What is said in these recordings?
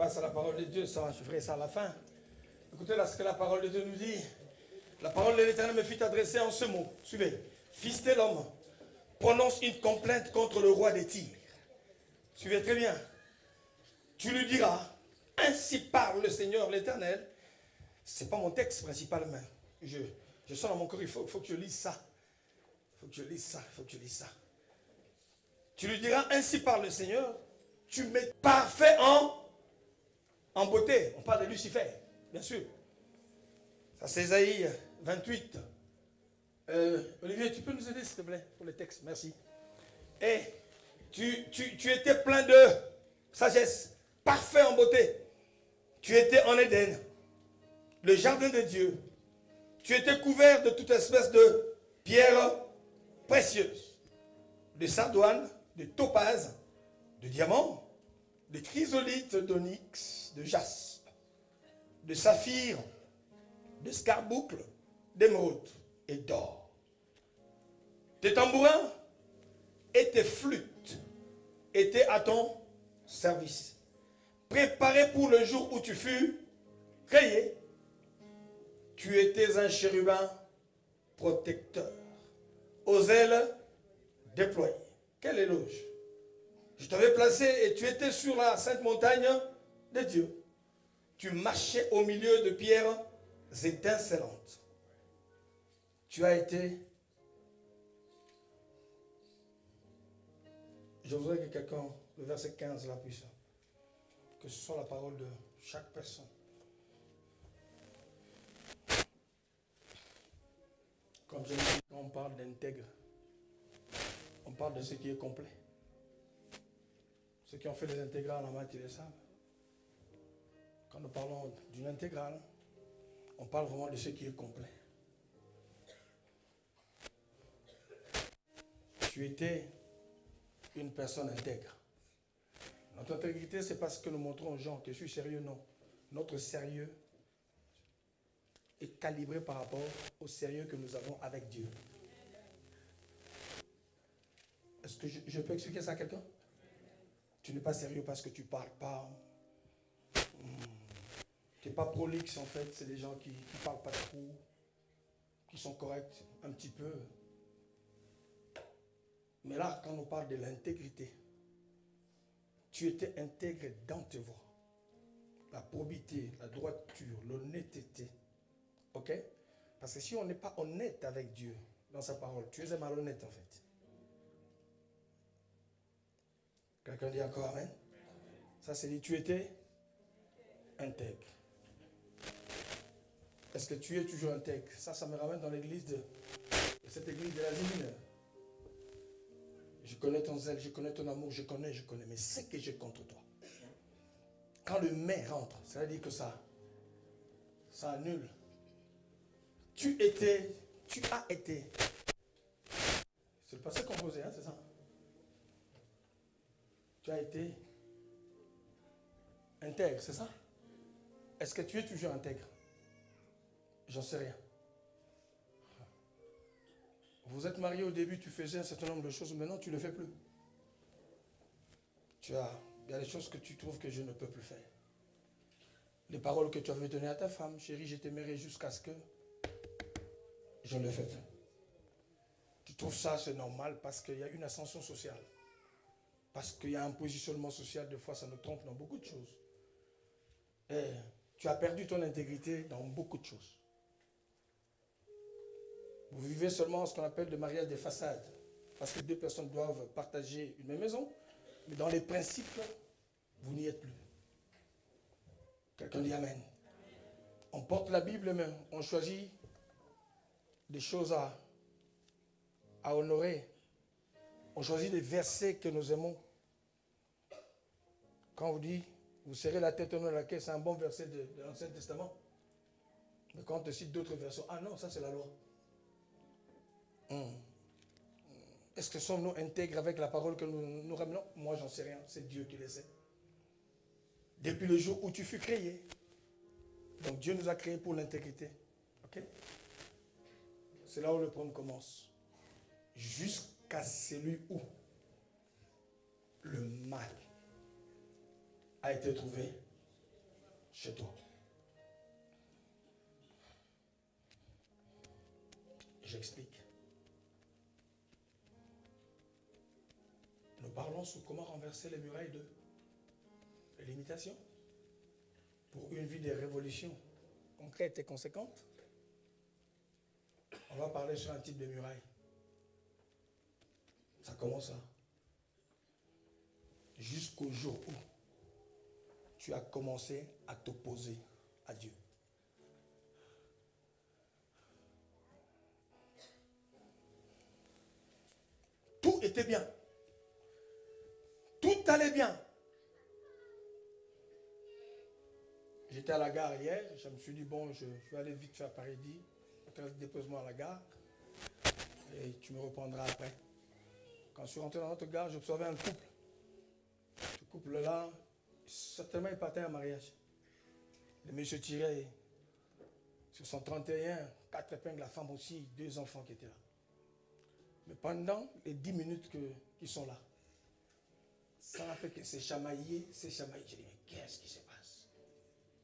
passe à la parole de Dieu, ça, je ferai ça à la fin. Écoutez là ce que la parole de Dieu nous dit. La parole de l'Éternel me fit adresser en ce mot. Suivez. Fils de l'homme, prononce une complainte contre le roi des Tyrs. Suivez très bien. Tu lui diras, ainsi parle le Seigneur l'Éternel. Ce n'est pas mon texte principalement. Je sens dans mon corps, il faut que je lise ça. Il faut que je lise ça, il faut que je lise ça. Tu lui diras, ainsi parle le Seigneur, tu m'es parfait en beauté. On parle de Lucifer, bien sûr. Ça c'est Isaïe 28. Olivier, tu peux nous aider s'il te plaît pour le texte, merci. Et tu étais plein de sagesse, parfait en beauté. Tu étais en Éden, le jardin de Dieu. Tu étais couvert de toute espèce de pierres précieuses, de sardoine, de topaze, de diamants, de chrysolite, d'onyx, de jaspe, de saphir, de scarboucle, d'émeraude et d'or. Tes tambourins et tes flûtes étaient à ton service, préparés pour le jour où tu fus créé. Tu étais un chérubin protecteur, aux ailes déployées. Quel éloge! Je t'avais placé et tu étais sur la sainte montagne de Dieu. Tu marchais au milieu de pierres étincelantes. Tu as été... Je voudrais que quelqu'un, le verset 15 là, puisse, que ce soit la parole de chaque personne. Comme je l'ai dit, quand on parle d'intègre, on parle de ce qui est complet. Ceux qui ont fait les intégrales en maths, ils le savent. Quand nous parlons d'une intégrale, on parle vraiment de ce qui est complet. Tu étais une personne intègre. Notre intégrité, c'est parce que nous montrons aux gens que je suis sérieux, non. Notre sérieux est calibré par rapport au sérieux que nous avons avec Dieu. Est-ce que je peux expliquer ça à quelqu'un? Tu n'es pas sérieux parce que tu ne parles pas. Tu n'es pas prolixe en fait. C'est des gens qui ne parlent pas trop, qui sont corrects un petit peu. Mais là, quand on parle de l'intégrité, tu étais intègre dans tes voies. La probité, la droiture, l'honnêteté. Ok? Parce que si on n'est pas honnête avec Dieu dans sa parole, tu es malhonnête en fait. Quelqu'un dit encore amen? Ça c'est dit, tu étais intègre. Est-ce que tu es toujours intègre? Ça me ramène dans l'église de cette église de l'Asie mineure. Je connais ton zèle, je connais ton amour, je connais, mais ce que j'ai contre toi. Quand le mais rentre, ça veut dire que ça annule. Tu as été. C'est le passé composé, hein, c'est ça? Tu as été intègre, c'est ça? Est-ce que tu es toujours intègre? J'en sais rien. Vous êtes marié au début, tu faisais un certain nombre de choses, maintenant tu ne le fais plus. Il y a des choses que tu trouves que je ne peux plus faire. Les paroles que tu avais données à ta femme, chérie, je t'aimerai jusqu'à ce que je ne le fais plus. Tu trouves ça, c'est normal parce qu'il y a une ascension sociale. Parce qu'il y a un positionnement social, des fois ça nous trompe dans beaucoup de choses. Et tu as perdu ton intégrité dans beaucoup de choses. Vous vivez seulement ce qu'on appelle le mariage des façades. Parce que deux personnes doivent partager une même maison. Mais dans les principes, vous n'y êtes plus. Quelqu'un dit amen. On porte la Bible, mais on choisit des choses à honorer. On choisit des versets que nous aimons. Quand on vous dit, vous serrez la tête au nom de laquelle, c'est un bon verset de l'Ancien Testament. Mais quand on te cite d'autres versets, ah non, ça c'est la loi. Est-ce que sommes-nous intègres avec la parole que nous ramenons? Moi, j'en sais rien. C'est Dieu qui le sait. Depuis le jour où tu fus créé. Donc, Dieu nous a créés pour l'intégrité. Ok? C'est là où le problème commence. Jusqu'à celui où le mal a été trouvé chez toi. J'explique. Nous parlons sur comment renverser les murailles de l'imitation pour une vie de révolution concrète et conséquente. On va parler sur un type de muraille. Ça commence là. Jusqu'au jour où tu as commencé à t'opposer à Dieu. Tout était bien. Tout allait bien. J'étais à la gare hier, je me suis dit, bon, je vais aller vite faire Paris-10, dépose-moi à la gare, et tu me reprendras après. Quand je suis rentré dans notre gare, j'observais un couple. Ce couple-là, certainement, il partait en mariage. Le monsieur tirait sur son 31, 4 épingles, la femme aussi, 2 enfants qui étaient là. Mais pendant les 10 minutes qu'ils sont là, ça n'a fait que c'est chamaillé. J'ai dit, mais qu'est-ce qui se passe?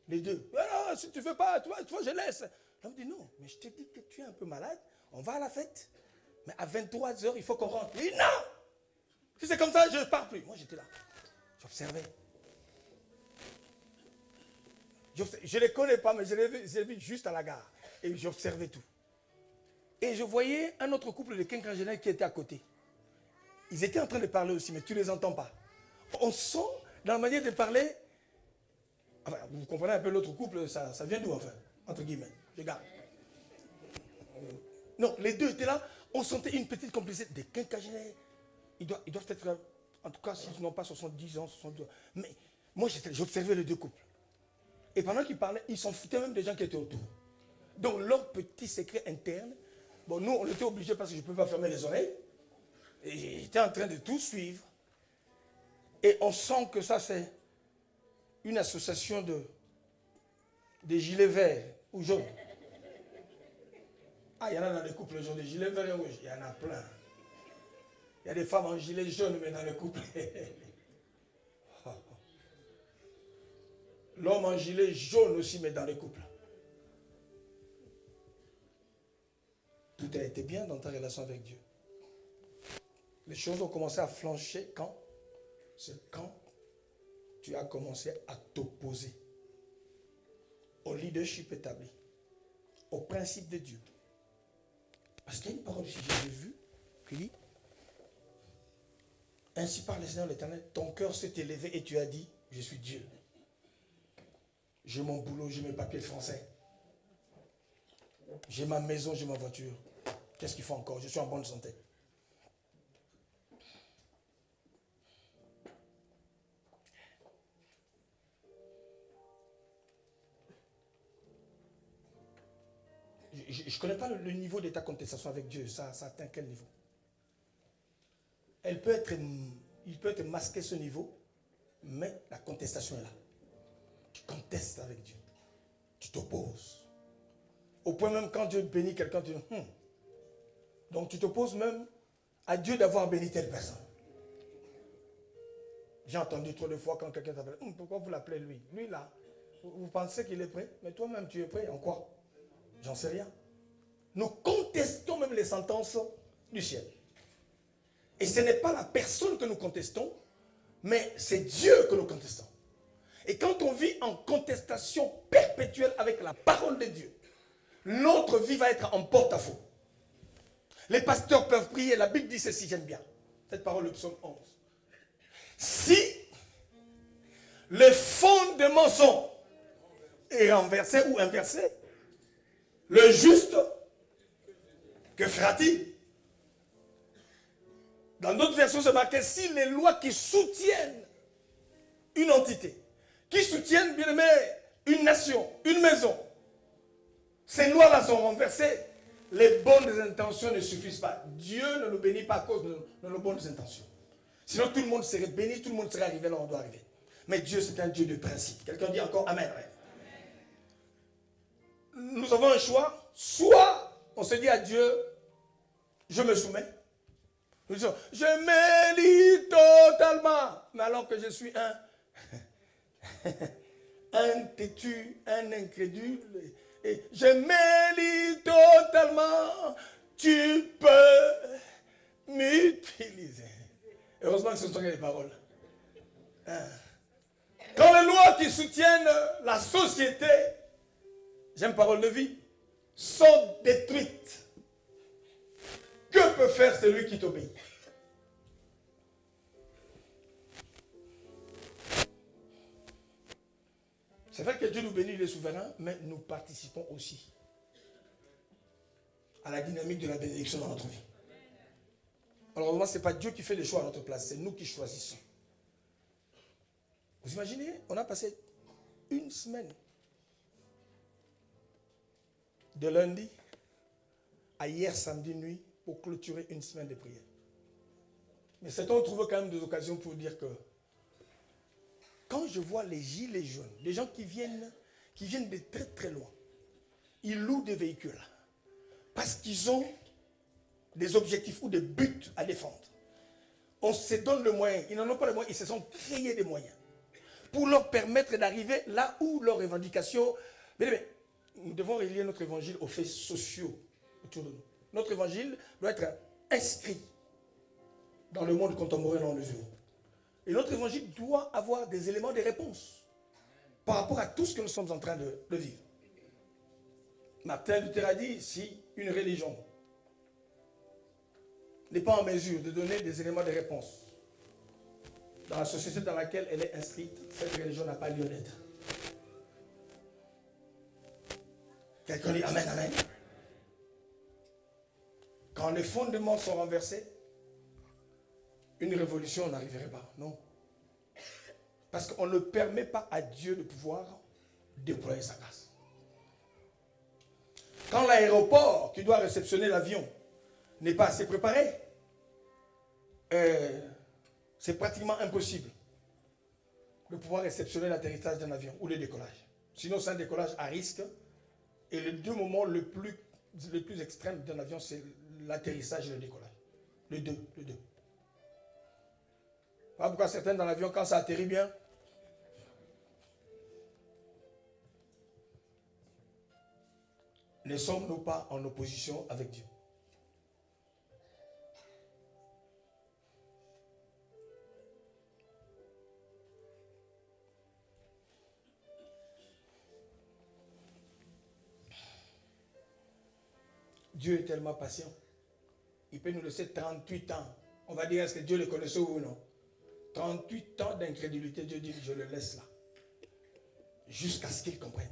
Les deux, alors, si tu ne veux pas, tu vois, je laisse. L'homme dit, non, mais je te dis que tu es un peu malade, on va à la fête. Mais à 23 h, il faut qu'on rentre. Il dit, non! Si c'est comme ça, je ne pars plus. Moi, j'étais là. J'observais. Je ne les connais pas, mais je les ai vus juste à la gare. Et j'observais tout. Et je voyais un autre couple de quinquagénaires qui était à côté. Ils étaient en train de parler aussi, mais tu ne les entends pas. On sent, dans la manière de parler, enfin, vous comprenez un peu l'autre couple, ça vient d'où, enfin, entre guillemets. Je garde. Non, les deux étaient là, on sentait une petite complicité. Des quinquagénaires, ils doivent être, en tout cas, s'ils n'ont pas 70 ans, 72 ans. Mais moi, j'observais les deux couples. Et pendant qu'ils parlaient, ils s'en foutaient même des gens qui étaient autour. Donc, leur petit secret interne, bon, nous, on était obligés parce que je ne peux pas fermer les oreilles. Et j'étais en train de tout suivre. Et on sent que ça, c'est une association de gilets verts ou jaunes. Ah, il y en a dans les couples jaunes, des gilets verts et rouges. Il y en a plein. Il y a des femmes en gilet jaune, mais dans les couples. L'homme en gilet jaune aussi, mais dans les couples. Tout a été bien dans ta relation avec Dieu. Les choses ont commencé à flancher quand? C'est quand tu as commencé à t'opposer au leadership établi, au principe de Dieu. Parce qu'il y a une parole, si j'ai vu, qui dit, ainsi parle le Seigneur l'Éternel, ton cœur s'est élevé et tu as dit, je suis Dieu. J'ai mon boulot, j'ai mes papiers français. J'ai ma maison, j'ai ma voiture. Qu'est-ce qu'il faut encore? Je suis en bonne santé. Je ne connais pas le niveau de ta contestation avec Dieu. Ça atteint quel niveau? Il peut être masqué ce niveau, mais la contestation est là. Tu contestes avec Dieu. Tu t'opposes. Au point même quand Dieu bénit quelqu'un, tu dis, Donc tu t'opposes même à Dieu d'avoir béni telle personne. J'ai entendu trop de fois quand quelqu'un t'appelle, pourquoi vous l'appelez lui? Lui là, vous pensez qu'il est prêt? Mais toi-même tu es prêt en quoi? J'en sais rien. Nous contestons même les sentences du ciel. Et ce n'est pas la personne que nous contestons, mais c'est Dieu que nous contestons. Et quand on vit en contestation perpétuelle avec la parole de Dieu, notre vie va être en porte-à-faux. Les pasteurs peuvent prier, la Bible dit ceci, j'aime bien. Cette parole, le psaume 11. Si les fondements sont renversés ou inversés, le juste, que fera-t-il? Dans d'autres versions, c'est marqué, si les lois qui soutiennent une entité, qui soutiennent, bien aimé, une nation, une maison, ces lois-là sont renversées, les bonnes intentions ne suffisent pas. Dieu ne nous bénit pas à cause de nos bonnes intentions. Sinon, tout le monde serait béni, tout le monde serait arrivé là où on doit arriver. Mais Dieu, c'est un Dieu de principe. Quelqu'un dit encore Amen. Nous avons un choix. Soit on se dit à Dieu, je me soumets. Nous disons, je m'élis totalement. Mais alors que je suis un têtu, un incrédule. Et je m'élis totalement. Tu peux m'utiliser. Heureusement que ce sont les paroles. Hein? Quand les lois qui soutiennent la société, j'aime parole de vie, sont détruites, que peut faire celui qui t'obéit? C'est vrai que Dieu nous bénit, il est souverain, mais nous participons aussi à la dynamique de la bénédiction dans notre vie. Alors, ce n'est pas Dieu qui fait les choix à notre place, c'est nous qui choisissons. Vous imaginez, on a passé une semaine, de lundi à hier samedi nuit, pour clôturer une semaine de prière. Mais certains trouvent quand même des occasions pour dire que quand je vois les gilets jaunes, les gens qui viennent de très très loin, ils louent des véhicules parce qu'ils ont des objectifs ou des buts à défendre. On se donne le moyen, ils n'en ont pas les moyens, ils se sont créés des moyens pour leur permettre d'arriver là où leurs revendications... Mais, nous devons relier notre évangile aux faits sociaux autour de nous. Notre évangile doit être inscrit dans le monde contemporain dans le vivant. Et notre évangile doit avoir des éléments de réponse par rapport à tout ce que nous sommes en train de vivre. Martin Luther a dit, si une religion n'est pas en mesure de donner des éléments de réponse dans la société dans laquelle elle est inscrite, cette religion n'a pas lieu d'être. Quelqu'un dit Amen, Amen. Quand les fondements sont renversés, une révolution n'arriverait pas. Non. Parce qu'on ne permet pas à Dieu de pouvoir déployer sa grâce. Quand l'aéroport qui doit réceptionner l'avion n'est pas assez préparé, c'est pratiquement impossible de pouvoir réceptionner l'atterrissage d'un avion ou le décollage. Sinon, c'est un décollage à risque. Et les deux moments les plus extrêmes d'un avion, c'est l'atterrissage et le décollage. Les deux. Voilà pourquoi certains dans l'avion, quand ça atterrit bien, ne sommes-nous pas en opposition avec Dieu? Dieu est tellement patient. Il peut nous laisser 38 ans. On va dire, est-ce que Dieu le connaissait ou non? 38 ans d'incrédulité, Dieu dit, je le laisse là. Jusqu'à ce qu'il comprenne.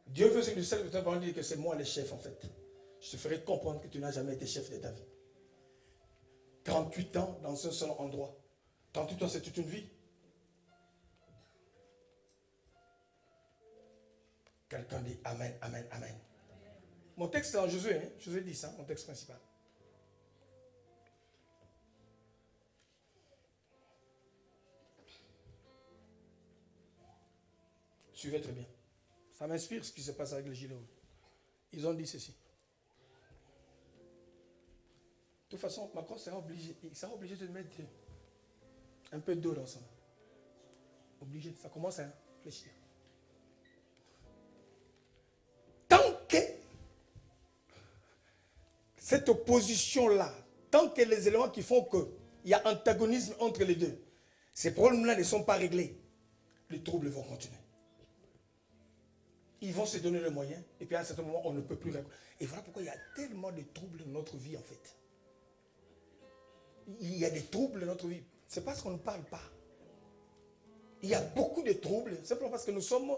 Dieu veut que le seul temps dire que c'est moi le chef en fait. Je te ferai comprendre que tu n'as jamais été chef de ta vie. 38 ans dans un seul endroit. 38 ans, c'est toute une vie. Quelqu'un dit Amen, Amen, Amen. Mon texte est en Josué, hein? Josué 10, hein, mon texte principal. Suivez très bien. Ça m'inspire ce qui se passe avec les Gilets jaunes. Ils ont dit ceci. De toute façon, Macron sera obligé de mettre un peu d'eau dans ça. Obligé, ça commence à réfléchir. Tant que cette opposition-là, tant que les éléments qui font qu'il y a antagonisme entre les deux, ces problèmes-là ne sont pas réglés, les troubles vont continuer. Ils vont se donner les moyens, et puis à un certain moment, on ne peut plus régler. Et voilà pourquoi il y a tellement de troubles dans notre vie, en fait. Il y a des troubles dans notre vie. C'est parce qu'on ne parle pas. Il y a beaucoup de troubles, simplement parce que nous sommes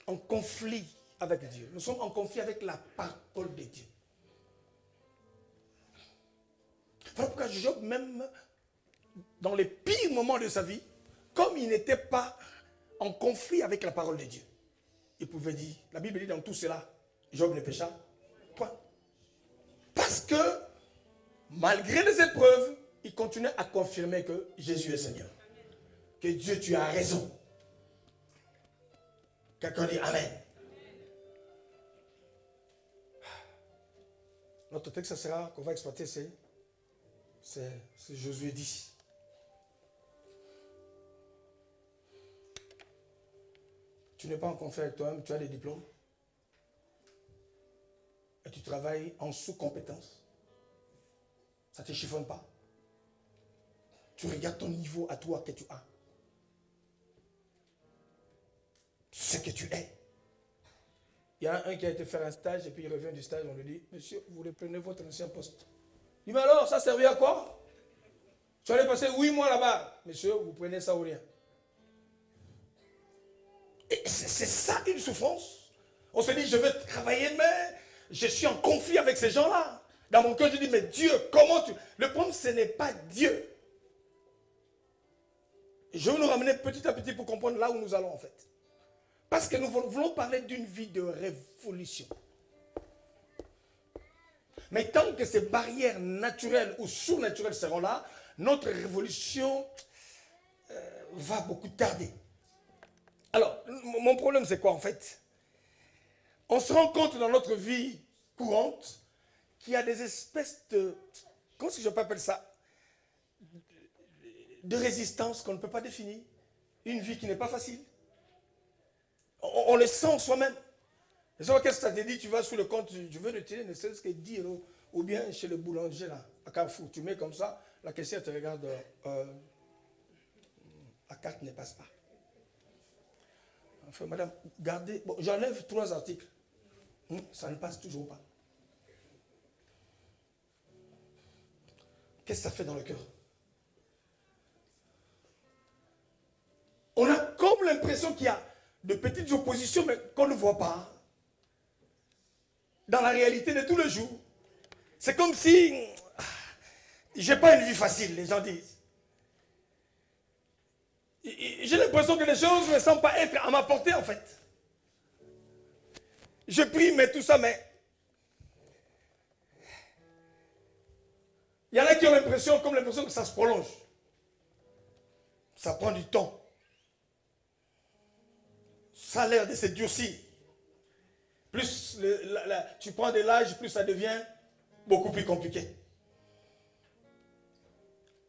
en conflit avec Dieu. Nous sommes en conflit avec la parole de Dieu. Voilà pourquoi Job, même dans les pires moments de sa vie, comme il n'était pas en conflit avec la parole de Dieu, il pouvait dire, la Bible dit dans tout cela, Job ne pécha point. Parce que, malgré les épreuves, il continuait à confirmer que Jésus est Seigneur. Que Dieu, tu as raison. Quelqu'un dit Amen. Notre texte, ça sera, qu'on va exploiter, c'est Josué 10. Tu n'es pas en conflit avec toi-même, tu as des diplômes. Et tu travailles en sous-compétence. Ça ne te chiffonne pas. Tu regardes ton niveau à toi que tu as. Ce que tu es. Il y a un qui a été faire un stage et puis il revient du stage, on lui dit, monsieur, vous reprenez votre ancien poste. Il dit, mais alors, ça servait à quoi? Tu allais passer 8 mois là-bas. Monsieur, vous prenez ça ou rien. Et c'est ça une souffrance. On se dit, je veux travailler, mais je suis en conflit avec ces gens-là. Dans mon cœur, je dis, mais Dieu, comment tu... Le problème, ce n'est pas Dieu. Je veux nous ramener petit à petit pour comprendre là où nous allons en fait. Parce que nous voulons parler d'une vie de révolution. Mais tant que ces barrières naturelles ou surnaturelles seront là, notre révolution va beaucoup tarder. Alors, mon problème c'est quoi en fait? On se rend compte dans notre vie courante qu'il y a des espèces de... Comment est-ce que je peux appeler ça? De résistance qu'on ne peut pas définir. Une vie qui n'est pas facile. On le sent soi-même. Et ça, qu'est-ce que ça te dit? Tu vas sous le compte, tu veux retirer ne serait-ce que 10 €. Ou bien chez le boulanger, là, à Carrefour, tu mets comme ça, la caissière te regarde, la carte ne passe pas. Enfin, madame, gardez, bon, j'enlève 3 articles. Ça ne passe toujours pas. Qu'est-ce que ça fait dans le cœur? On a comme l'impression qu'il y a de petites oppositions, mais qu'on ne voit pas. Dans la réalité de tous les jours. C'est comme si... j'ai pas une vie facile, les gens disent. J'ai l'impression que les choses ne semblent pas être à ma portée, en fait. Je prie, mais tout ça, mais... Il y en a qui ont l'impression, comme l'impression que ça se prolonge. Ça prend du temps. Ça a l'air de se durcir. Plus tu prends de l'âge, plus ça devient beaucoup plus compliqué.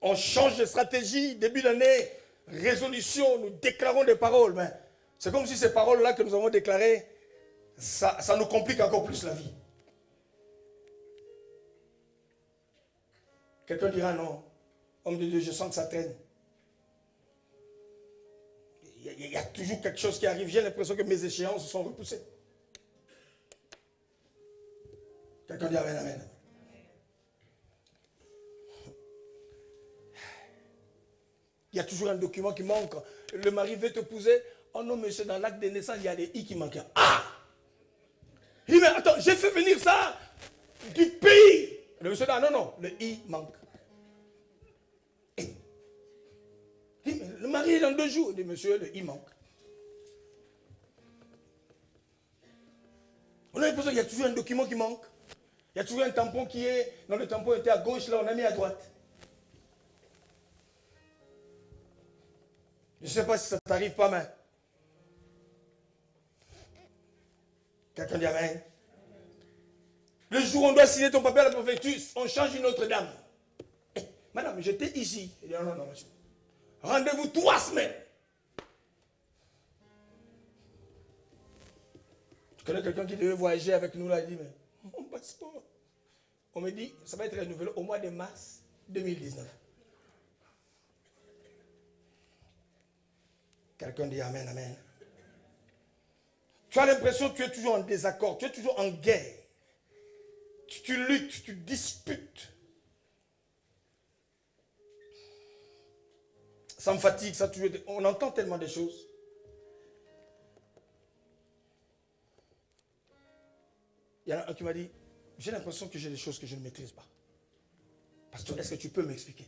On change de stratégie, début d'année, résolution, nous déclarons des paroles. Mais c'est comme si ces paroles-là que nous avons déclarées, ça nous complique encore plus la vie. Quelqu'un dira non, homme de Dieu, je sens que ça traîne. Il y a toujours quelque chose qui arrive. J'ai l'impression que mes échéances sont repoussées. Quelqu'un dit amen, amen. Il y a toujours un document qui manque. Le mari veut t'épouser. Oh non, monsieur, dans l'acte de naissance, il y a des i qui manquent. Ah! Il dit, mais attends, j'ai fait venir ça du pays. Le monsieur dit, ah non, non, le i manque. Il dit, mais le mari est dans 2 jours. Il dit, monsieur, le i manque. On a l'impression qu'il y a toujours un document qui manque. Il y a toujours un tampon qui est... Non, le tampon était à gauche, là, on a mis à droite. Je ne sais pas si ça t'arrive pas, mais... Quelqu'un dit amen. Le jour où on doit signer ton papier à la préfecture, on change une autre dame. Madame, j'étais ici. Il dit, non, non, monsieur. Rendez-vous 3 semaines. Je connais quelqu'un qui devait voyager avec nous là, il dit, mais mon passeport. On me dit, ça va être renouvelé au mois de mars 2019. Quelqu'un dit amen, amen. Tu as l'impression que tu es toujours en désaccord, tu es toujours en guerre. Tu luttes, tu disputes. Ça me fatigue, ça toujours. On entend tellement de choses. Il y en a un qui m'a dit, j'ai l'impression que j'ai des choses que je ne maîtrise pas. Pasteur, est-ce que tu peux m'expliquer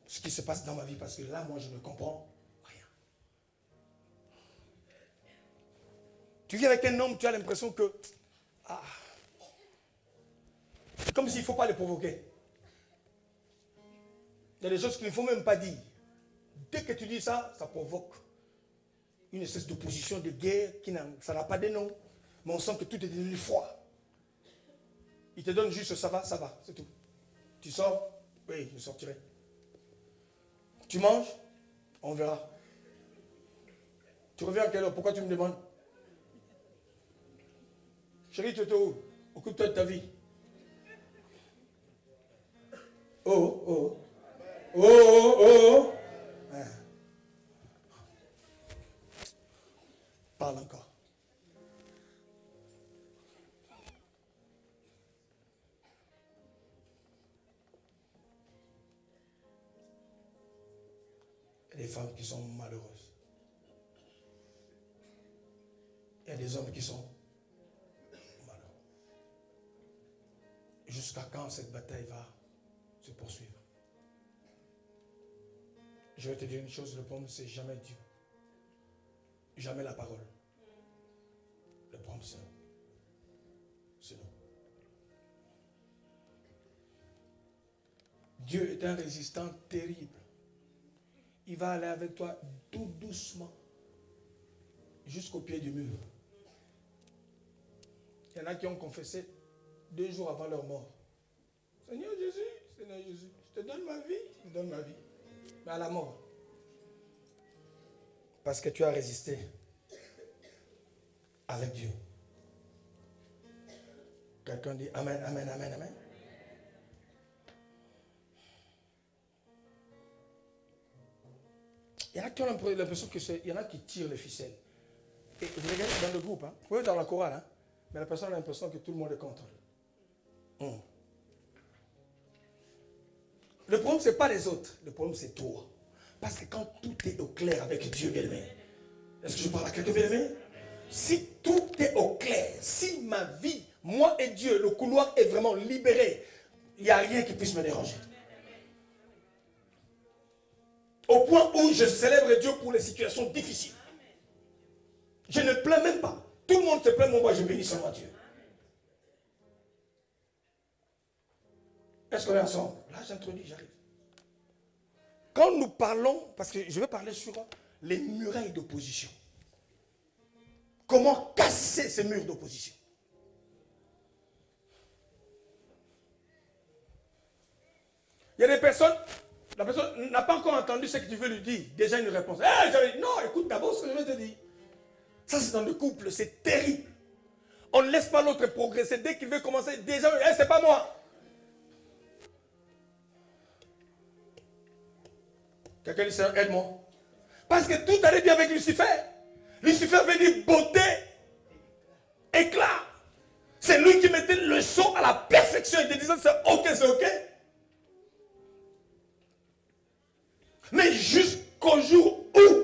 ce qui se passe dans ma vie? Parce que là, moi, je ne comprends rien. Tu vis avec un homme, tu as l'impression que... Ah, c'est comme s'il ne faut pas le provoquer. Il y a des choses qu'il ne faut même pas dire. Dès que tu dis ça, ça provoque une espèce d'opposition, de guerre, ça n'a pas de nom. Mais on sent que tout est devenu froid. Il te donne juste ça va, c'est tout. Tu sors? Oui, je sortirai. Tu manges? On verra. Tu reviens à quelle heure? Pourquoi tu me demandes? Chérie, tu es où? Occupe-toi de ta vie. Oh, oh. Oh, oh, oh. Hein. Parle encore. Il y a des femmes qui sont malheureuses. Il y a des hommes qui sont malheureux. Jusqu'à quand cette bataille va se poursuivre? Je vais te dire une chose, le problème c'est jamais Dieu. Jamais la parole. Le problème c'est nous. Dieu est un résistant terrible. Il va aller avec toi tout doucement jusqu'au pied du mur. Il y en a qui ont confessé 2 jours avant leur mort. Seigneur Jésus, je te donne ma vie, je te donne ma vie. Mais à la mort. Parce que tu as résisté avec Dieu. Quelqu'un dit Amen, Amen, Amen, Amen. Il y en a qui ont l'impression qu'il y en a qui tirent les ficelles. Et vous regardez dans le groupe, hein, vous pouvez dans la chorale, hein, mais la personne a l'impression que tout le monde est contre. Le problème, ce n'est pas les autres. Le problème, c'est toi. Parce que quand tout est au clair avec Dieu, bien-aimé, est-ce que je parle à quelqu'un, bien-aimé? Si tout est au clair, si ma vie, moi et Dieu, le couloir est vraiment libéré, il n'y a rien qui puisse me déranger. Au point où je célèbre Dieu pour les situations difficiles. Je ne plains même pas. Tout le monde se plaint, moi je bénis seulement Dieu. Est-ce qu'on est ensemble? Là, j'introduis, j'arrive. Quand nous parlons, parce que je vais parler sur les murailles d'opposition. Comment casser ces murs d'opposition? Il y a des personnes, la personne n'a pas encore entendu ce que tu veux lui dire. Déjà une réponse. Hey, non, écoute d'abord ce que je vais te dire. Ça, c'est dans le couple, c'est terrible. On ne laisse pas l'autre progresser. Dès qu'il veut commencer, déjà, hey, c'est pas moi. Quelqu'un dit, aide-moi. Parce que tout allait bien avec Lucifer. Lucifer veut dire beauté, éclat. C'est lui qui mettait le son à la perfection et disant, c'est ok, c'est ok. Mais jusqu'au jour où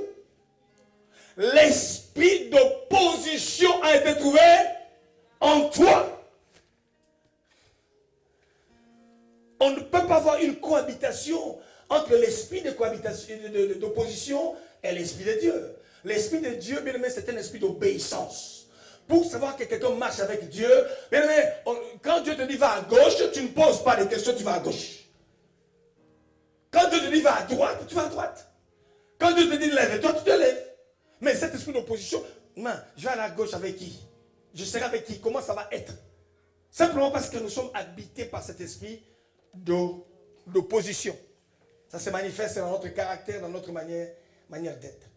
l'esprit d'opposition a été trouvé en toi. On ne peut pas avoir une cohabitation entre l'esprit d'opposition et l'esprit de Dieu. L'esprit de Dieu, bien aimé, c'est un esprit d'obéissance. Pour savoir que quelqu'un marche avec Dieu, bien aimé, quand Dieu te dit va à gauche, tu ne poses pas de questions, tu vas à gauche. Quand Dieu te dit va à droite, tu vas à droite. Quand Dieu te dit lève-toi, tu te lèves. Mais cet esprit d'opposition, je vais aller à gauche avec qui? Je serai avec qui? Comment ça va être? Simplement parce que nous sommes habités par cet esprit d'opposition. Ça se manifeste dans notre caractère, dans notre manière d'être.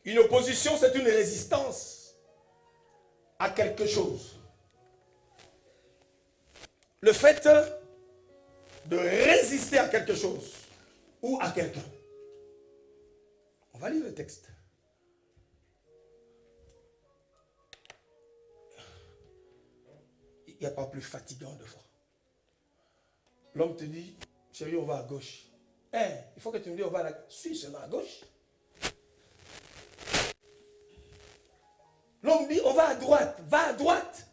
Une opposition, c'est une résistance à quelque chose. Le fait de résister à quelque chose ou à quelqu'un. On va lire le texte. Il n'y a pas plus fatigant de fois. L'homme te dit, chérie, on va à gauche. Il faut que tu me dises, on va à la gauche. Suis seulement à gauche. L'homme dit, on va à droite. Va à droite.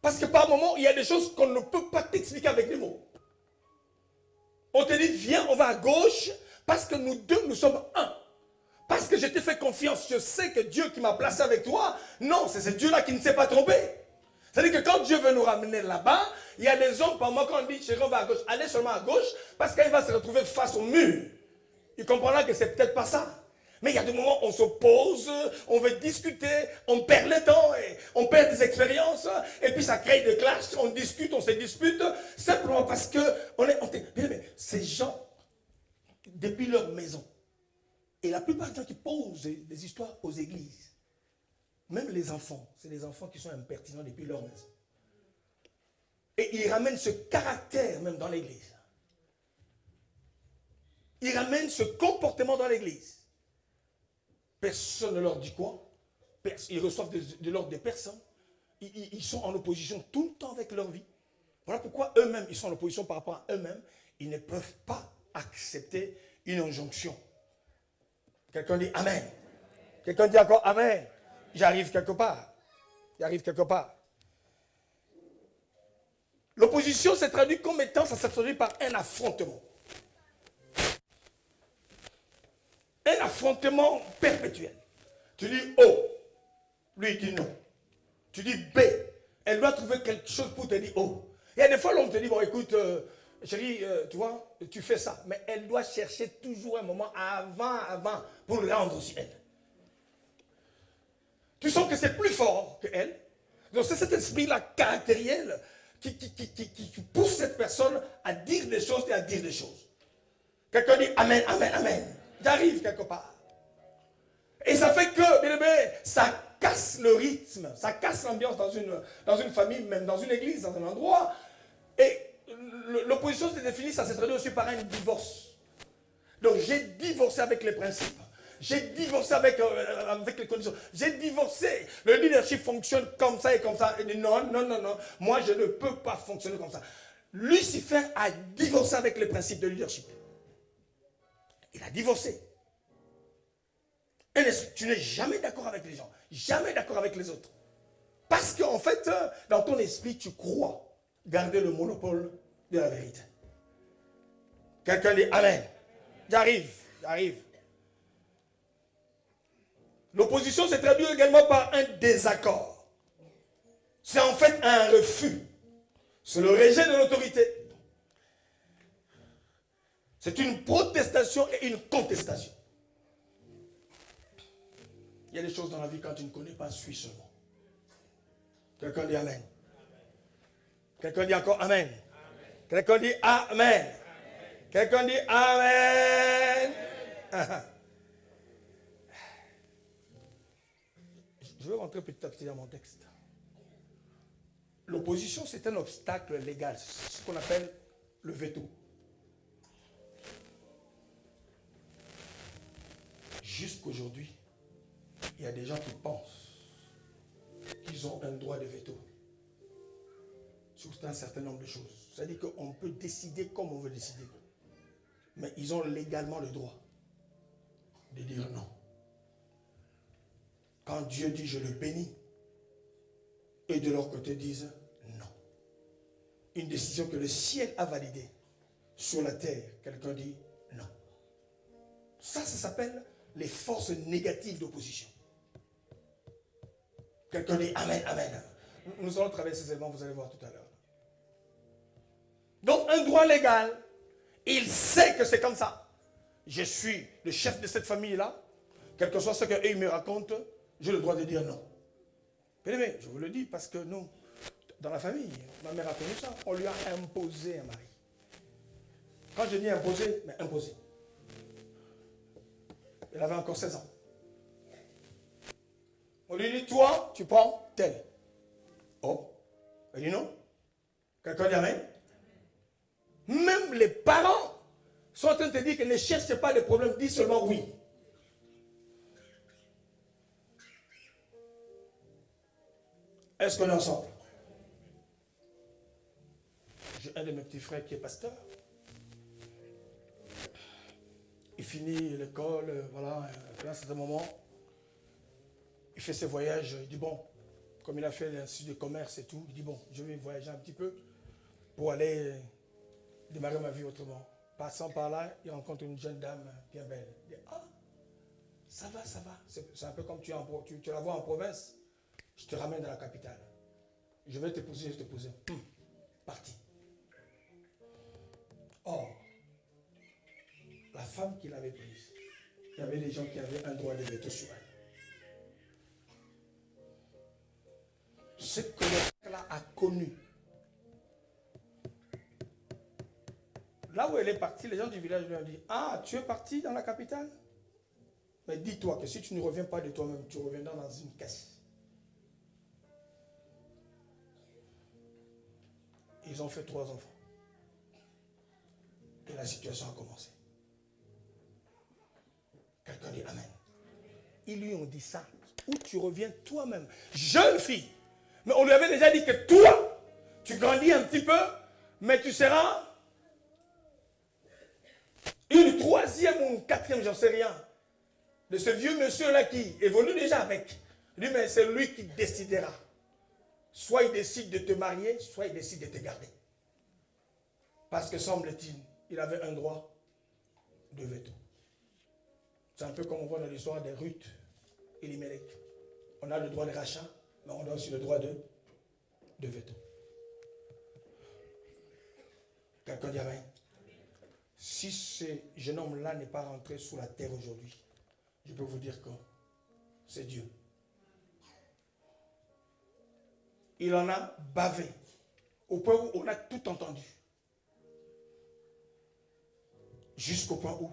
Parce que par moment, il y a des choses qu'on ne peut pas t'expliquer avec des mots. On te dit, viens, on va à gauche, parce que nous deux, nous sommes un. Parce que je t'ai fait confiance, je sais que Dieu qui m'a placé avec toi, non, c'est ce Dieu-là qui ne s'est pas trompé. C'est-à-dire que quand Dieu veut nous ramener là-bas, il y a des hommes, par moi, quand on dit, chérie, on va à gauche, allez seulement à gauche, parce qu'il va se retrouver face au mur. Il comprendra que c'est peut-être pas ça. Mais il y a des moments où on s'oppose, on veut discuter, on perd le temps, et on perd des expériences, et puis ça crée des clashs, on discute, on se dispute, simplement parce que on est... Ces gens, depuis leur maison, Et la plupart des gens qui posent des histoires aux églises, même les enfants, c'est des enfants qui sont impertinents depuis leur maison. Et ils ramènent ce caractère même dans l'église. Ils ramènent ce comportement dans l'église. Personne ne leur dit quoi. Ils reçoivent de l'ordre des personnes. Ils sont en opposition tout le temps avec leur vie. Voilà pourquoi eux-mêmes, ils sont en opposition par rapport à eux-mêmes. Ils ne peuvent pas accepter une injonction. Quelqu'un dit Amen. Quelqu'un dit encore Amen. J'arrive quelque part. J'arrive quelque part. L'opposition s'est traduite comme étant, ça s'est traduit par un affrontement. Un affrontement perpétuel. Tu dis O, lui il dit non. Tu dis B, elle doit trouver quelque chose pour te dire O. Il y a des fois l'homme te dit, bon écoute, chérie, tu vois, tu fais ça. Mais elle doit chercher toujours un moment avant, pour le rendre aussi elle. Tu sens que c'est plus fort que elle. Donc c'est cet esprit-là caractériel qui pousse cette personne à dire des choses et à dire des choses. Quelqu'un dit Amen, Amen, Amen. J'arrive quelque part. Et ça fait que, bien aimé, ça casse le rythme, ça casse l'ambiance dans une famille, même dans une église, dans un endroit. Et l'opposition s'est définie, ça s'est traduit aussi par un divorce. Donc j'ai divorcé avec les principes. J'ai divorcé avec les conditions. J'ai divorcé. Le leadership fonctionne comme ça et comme ça. Il dit non, non, non, non. Moi, je ne peux pas fonctionner comme ça. Lucifer a divorcé avec les principes de leadership. Il a divorcé. Tu n'es jamais d'accord avec les gens. Jamais d'accord avec les autres. Parce qu'en fait, dans ton esprit, tu crois garder le monopole de la vérité. Quelqu'un dit Amen. J'arrive, j'arrive. L'opposition se traduit également par un désaccord. C'est en fait un refus. C'est le rejet de l'autorité. C'est une protestation et une contestation. Il y a des choses dans la vie quand tu ne connais pas, suis seulement. Quelqu'un dit Amen. Quelqu'un dit encore Amen. Quelqu'un dit Amen. Quelqu'un dit Amen. Je vais rentrer petit à petit dans mon texte. L'opposition, c'est un obstacle légal. C'est ce qu'on appelle le veto. Jusqu'aujourd'hui, il y a des gens qui pensent qu'ils ont un droit de veto sur un certain nombre de choses. C'est-à-dire qu'on peut décider comme on veut décider. Mais ils ont légalement le droit de dire non. Quand Dieu dit je le bénis, et de leur côté disent non. Une décision que le ciel a validée sur la terre, quelqu'un dit non. Ça s'appelle les forces négatives d'opposition. Quelqu'un dit Amen, Amen. Nous allons traverser ces éléments, vous allez voir tout à l'heure. Donc un droit légal, il sait que c'est comme ça. Je suis le chef de cette famille-là, quel que soit ce qu'eux me racontent, j'ai le droit de dire non. Bien-aimé, je vous le dis parce que nous, dans la famille, ma mère a connu ça, on lui a imposé un mari. Quand je dis imposé, mais imposé. Elle avait encore 16 ans. On lui dit, toi, tu prends tel. Oh, elle dit non. Quelqu'un dit amen. Même les parents sont en train de te dire que ne cherchez pas de problème, dis seulement oui. Est-ce qu'on est ensemble? J'ai un de mes petits frères qui est pasteur. Il finit l'école, voilà, à un certain moment, il fait ses voyages, il dit bon, comme il a fait l'institut de commerce et tout, il dit bon, je vais voyager un petit peu pour aller démarrer ma vie autrement. Passant par là, il rencontre une jeune dame bien belle. Il dit ah, ça va, ça va. C'est un peu comme tu la vois en province, je te ramène dans la capitale. Je vais t'épouser, je te poser. Parti. Or, la femme qu'il avait prise, il y avait des gens qui avaient un droit de veto sur elle. Ce que le là a connu. Là où elle est partie, les gens du village lui ont dit ah, tu es parti dans la capitale? Mais dis-toi que si tu ne reviens pas de toi-même, tu reviendras dans une caisse. Ils ont fait 3 enfants. Et la situation a commencé. Quelqu'un dit Amen. Ils lui ont dit ça. Où tu reviens toi-même. Jeune fille. Mais on lui avait déjà dit que toi, tu grandis un petit peu, mais tu seras une 3e ou une 4e, j'en sais rien. De ce vieux monsieur-là qui évolue déjà avec. Lui, mais c'est lui qui décidera. Soit il décide de te marier, soit il décide de te garder. Parce que semble-t-il, il avait un droit de veto. C'est un peu comme on voit dans l'histoire des Ruth et Elimelech. On a le droit de rachat, mais on a aussi le droit de veto. Quelqu'un dit Amen. Si ce jeune homme-là n'est pas rentré sous la terre aujourd'hui, je peux vous dire que c'est Dieu. Il en a bavé, au point où on a tout entendu. Jusqu'au point où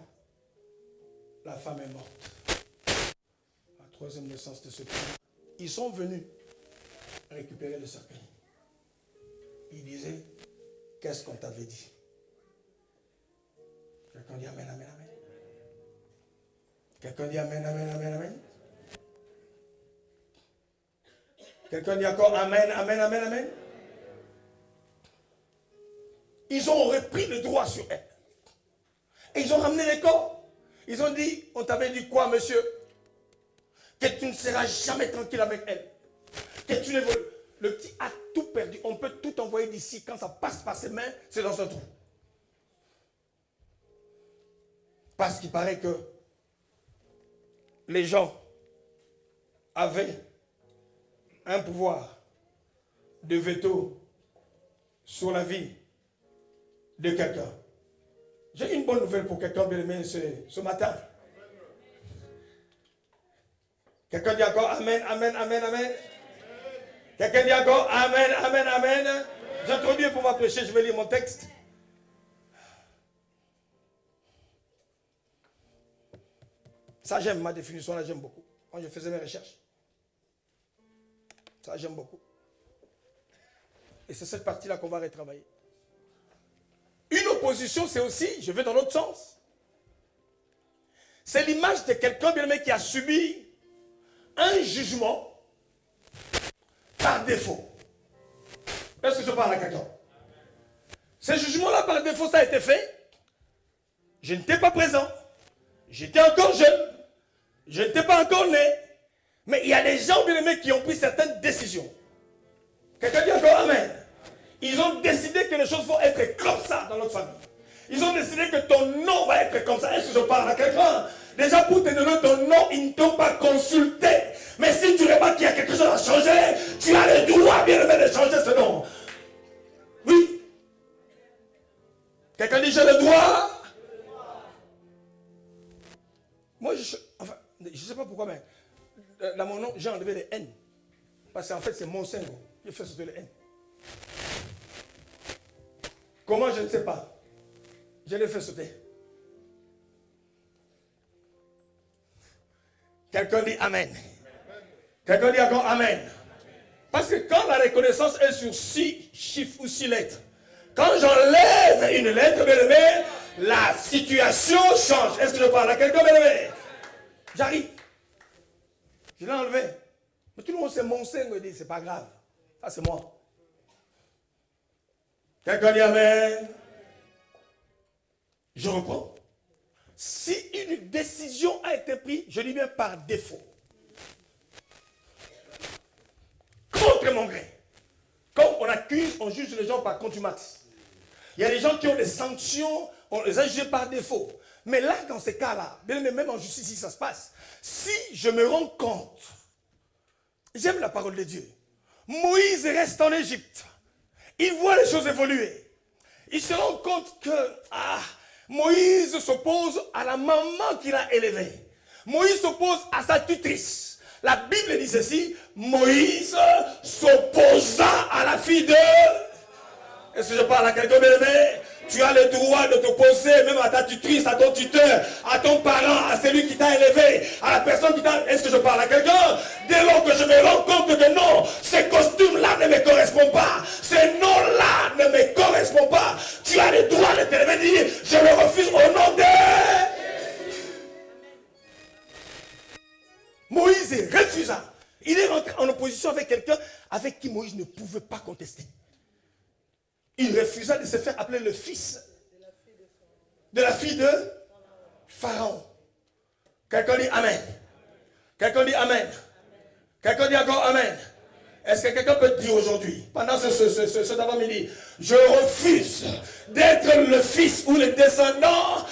la femme est morte. La 3e naissance de ce pays. Ils sont venus récupérer le cercueil. Ils disaient, qu'est-ce qu'on t'avait dit? Quelqu'un dit Amen, Amen, Amen. Quelqu'un dit Amen, Amen, Amen, Amen. Quelqu'un dit encore Amen, Amen, Amen, Amen. Ils ont repris le droit sur elle. Et ils ont ramené les corps. Ils ont dit, on t'avait dit quoi, monsieur? Que tu ne seras jamais tranquille avec elle. Que tu ne veux. Le petit a tout perdu. On peut tout envoyer d'ici. Quand ça passe par ses mains, c'est dans un trou. Parce qu'il paraît que les gens avaient un pouvoir de veto sur la vie de quelqu'un. J'ai une bonne nouvelle pour quelqu'un bien aimé ce matin. Quelqu'un dit encore Amen, Amen, Amen, Amen. Quelqu'un dit encore Amen, Amen, Amen. J'introduis pour pouvoir prêcher, je vais lire mon texte. Ça j'aime, ma définition là j'aime beaucoup. Quand je faisais mes recherches. Ça j'aime beaucoup. Et c'est cette partie-là qu'on va retravailler. Une opposition, c'est aussi, je vais dans l'autre sens. C'est l'image de quelqu'un bien aimé qui a subi un jugement par défaut. Est-ce que je parle à quelqu'un? Ce jugement-là par défaut, ça a été fait. Je n'étais pas présent. J'étais encore jeune. Je n'étais pas encore né. Mais il y a des gens bien aimés qui ont pris certaines décisions. Quelqu'un dit encore Amen. Ils ont décidé que les choses vont être comme ça dans notre famille. Ils ont décidé que ton nom va être comme ça. Est-ce que je parle à quelqu'un? Déjà pour te donner ton nom, ils ne t'ont pas consulté. Mais si tu remarques qu'il y a quelque chose à changer, tu as le droit bien aimé de changer ce nom. Oui. Quelqu'un dit j'ai le droit. Moi je ne sais pas pourquoi, mais dans mon nom, j'ai enlevé les N. Parce qu'en fait, c'est mon sein. J'ai fait sauter les N. Comment, je ne sais pas. Je l'ai fait sauter. Quelqu'un dit Amen. Quelqu'un dit encore Amen. Parce que quand la reconnaissance est sur 6 chiffres ou 6 lettres, quand j'enlève une lettre, bien aimé, la situation change. Est-ce que je parle à quelqu'un, bien aimé? J'arrive. Je l'ai enlevé. Mais tout le monde, c'est mon sein, me dit, c'est pas grave. Ça, c'est moi. Quelqu'un dit Amen. Je reprends. Si une décision a été prise, je dis bien par défaut, contre mon gré, comme on accuse, on juge les gens par contumace. Il y a des gens qui ont des sanctions, on les a jugés par défaut. Mais là, dans ces cas-là, même en justice, si ça se passe, si je me rends compte, j'aime la parole de Dieu. Moïse reste en Égypte. Il voit les choses évoluer. Il se rend compte que Moïse s'oppose à la maman qu'il a élevée. Moïse s'oppose à sa tutrice. La Bible dit ceci, Moïse s'opposa à la fille de... Est-ce que je parle à quelqu'un bien aimé? Tu as le droit de t'opposer même à ta tutrice, à ton tuteur, à ton parent, à celui qui t'a élevé, à la personne qui t'a... Est-ce que je parle à quelqu'un? Dès lors que je me rends compte que non, ce costume-là ne me correspond pas, ce nom-là ne me correspond pas, tu as le droit de te lever et dire, je le refuse au nom de... Moïse refusa. Il est rentré en opposition avec quelqu'un avec qui Moïse ne pouvait pas contester. Il refusa de se faire appeler le fils de la fille de Pharaon. Quelqu'un dit Amen. Quelqu'un dit Amen. Quelqu'un dit encore Amen. Est-ce que quelqu'un peut dire aujourd'hui, pendant cet avant-midi, je refuse d'être le fils ou le descendant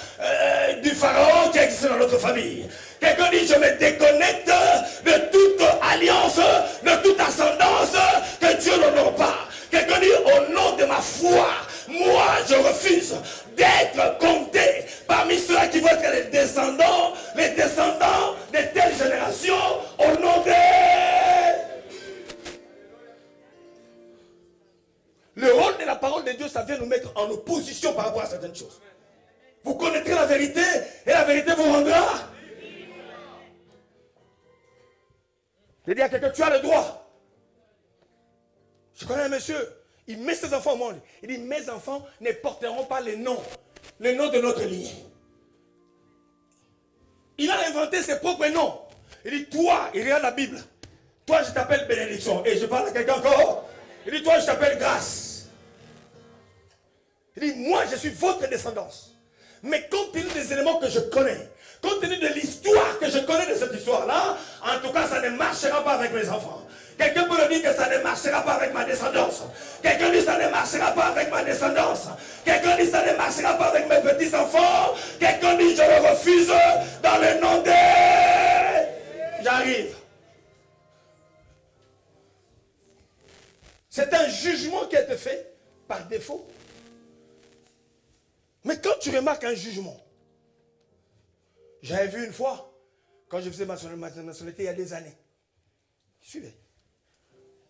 du Pharaon qui existe dans notre famille. Quelqu'un dit, je me déconnecte de toute alliance, de toute ascendance que Dieu n'honore pas. Quelqu'un dit, au nom de ma foi, moi je refuse d'être compté parmi ceux qui vont être les descendants de telle génération, au nom de... Le rôle de la parole de Dieu, ça vient nous mettre en opposition par rapport à certaines choses. Vous connaîtrez la vérité et la vérité vous rendra. Je dis à quelqu'un, tu as le droit. Je connais un monsieur, il met ses enfants au monde. Il dit, mes enfants ne porteront pas le nom de notre lignée. Il a inventé ses propres noms. Il dit, toi, il regarde la Bible. Toi, je t'appelle bénédiction. Et je parle à quelqu'un encore. Il dit, toi, je t'appelle grâce. Il dit, moi, je suis votre descendance. Mais compte tenu des éléments que je connais, compte tenu de l'histoire que je connais de cette histoire-là, en tout cas, ça ne marchera pas avec mes enfants. Quelqu'un peut me dire que ça ne marchera pas avec ma descendance. Quelqu'un dit que ça ne marchera pas avec ma descendance. Quelqu'un dit que ça ne marchera pas avec mes petits-enfants. Quelqu'un dit je le refuse dans le nom de... J'arrive. C'est un jugement qui a été fait par défaut. Mais quand tu remarques un jugement, j'avais vu une fois, quand je faisais ma nationalité il y a des années, suivez,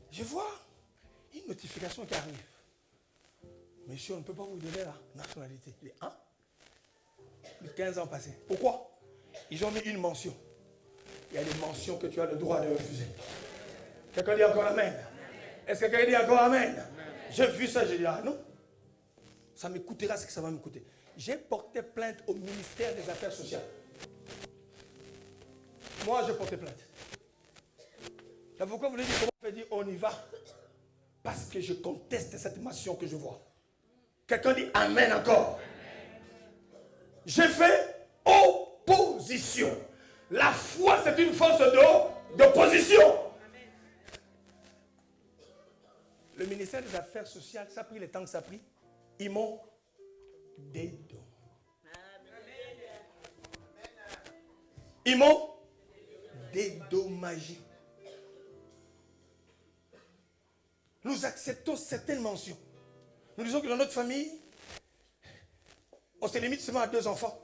je vois une notification qui arrive. Monsieur, on ne peut pas vous donner la nationalité. Les 1, plus de 15 ans passés. Pourquoi? Ils ont mis une mention. Il y a des mentions que tu as le droit de refuser. Quelqu'un dit encore Amen. Est-ce que quelqu'un dit encore Amen? J'ai vu ça, j'ai dit, ah non. Ça me coûtera ce que ça va me coûter. J'ai porté plainte au ministère des Affaires sociales. Moi, j'ai porté plainte. L'avocat voulait dire, comment on fait dire, on y va? Parce que je conteste cette mention que je vois. Quelqu'un dit Amen encore. J'ai fait opposition. La foi, c'est une force d'opposition. Le ministère des Affaires sociales, ça a pris le temps que ça a pris. Ils m'ont dédommagé. Ils m'ont dédommagé. Nous acceptons certaines mentions. Nous disons que dans notre famille, on se limite seulement à 2 enfants.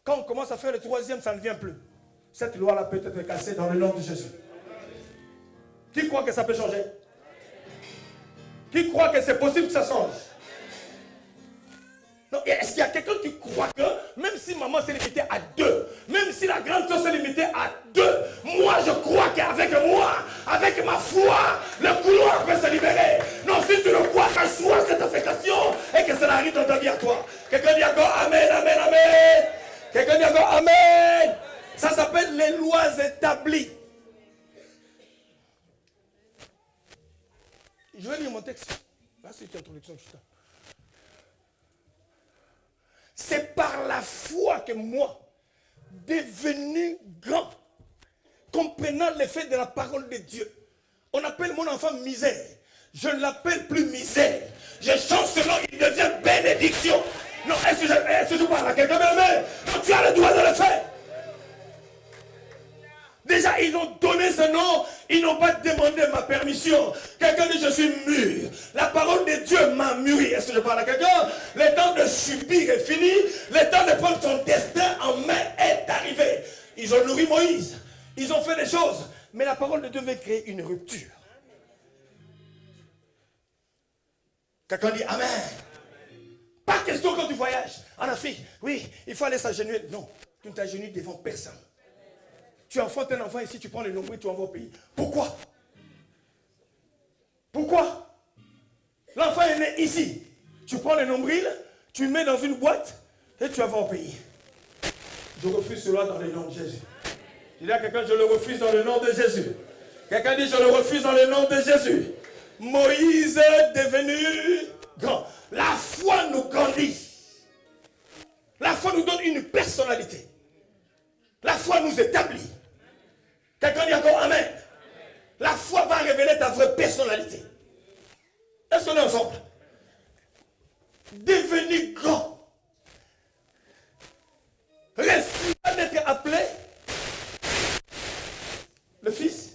Quand on commence à faire le 3e, ça ne vient plus. Cette loi-là peut être cassée dans le nom de Jésus. Qui croit que ça peut changer? Qui croit que c'est possible que ça change? Non, est-ce qu'il y a quelqu'un qui croit que même si maman s'est limitée à 2, même si la grande soeur s'est limitée à 2, moi je crois qu'avec moi, avec ma foi, le couloir peut se libérer. Non, si tu ne crois qu'à soi cette affectation et que cela arrive dans ta vie à toi. Quelqu'un dit encore Amen, Amen, Amen. Quelqu'un dit encore Amen. Ça s'appelle les lois établies. Je vais lire mon texte. Là, c'est une introduction que je t'ai. C'est par la foi que moi, devenu grand, comprenant l'effet de la parole de Dieu, on appelle mon enfant misère. Je ne l'appelle plus misère. Je change ce nom, il devient bénédiction. Non, est-ce que je parle à quelqu'un? Non, tu as le droit de le faire. Déjà, ils ont donné ce nom, ils n'ont pas demandé ma permission. Quelqu'un dit, je suis mûr. La parole de Dieu m'a mûri. Est-ce que je parle à quelqu'un? Le temps de subir est fini. Le temps de prendre son destin en main est arrivé. Ils ont nourri Moïse. Ils ont fait des choses. Mais la parole de Dieu veut créer une rupture. Quelqu'un dit Amen. Pas question quand tu voyages en Afrique. Oui, il faut aller s'agenouiller. Non, tu ne t'agenouilles devant personne. Tu enfantes un enfant ici, tu prends le nombril, tu envoies au pays. Pourquoi? Pourquoi? L'enfant est né ici. Tu prends le nombril, tu le mets dans une boîte et tu envoies au pays. Je refuse cela dans le nom de Jésus. Je dis à quelqu'un, je le refuse dans le nom de Jésus. Quelqu'un dit, je le refuse dans le nom de Jésus. Moïse est devenu grand. La foi nous grandit. La foi nous donne une personnalité. La foi nous établit. Quelqu'un dit encore Amen. La foi va révéler ta vraie personnalité. Est-ce qu'on est ensemble? Devenir grand. Refuser d'être appelé le fils.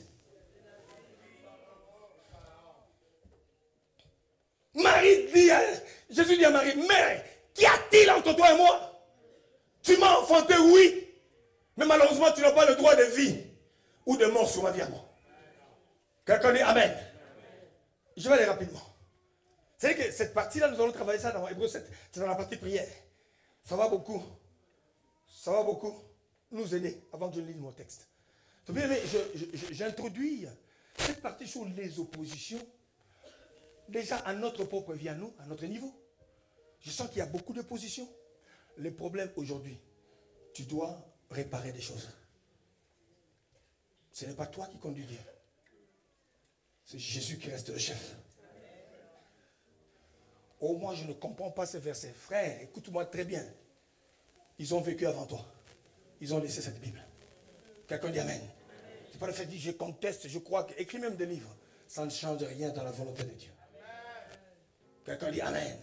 Marie dit Jésus dit à Marie, Mère, qu'y a-t-il entre toi et moi? Tu m'as enfanté, oui, mais malheureusement tu n'as pas le droit de vie ou de mort sur ma vie à moi. Quelqu'un dit Amen. Je vais aller rapidement. C'est que cette partie-là, nous allons travailler ça dans Hébreux 7. C'est dans la partie prière. Ça va beaucoup nous aider avant que je lise mon texte. Donc, bien aimé, j'introduis cette partie sur les oppositions. Déjà à notre propre vie, à nous, à notre niveau. Je sens qu'il y a beaucoup d'oppositions. Le problème aujourd'hui, tu dois réparer des choses. Ce n'est pas toi qui conduis Dieu. C'est Jésus qui reste le chef. Oh, moi, je ne comprends pas ces versets. Frère, écoute-moi très bien. Ils ont vécu avant toi. Ils ont laissé cette Bible. Quelqu'un dit Amen. C'est pas le fait de dire je conteste, je crois, écris même des livres. Ça ne change rien dans la volonté de Dieu. Quelqu'un dit Amen.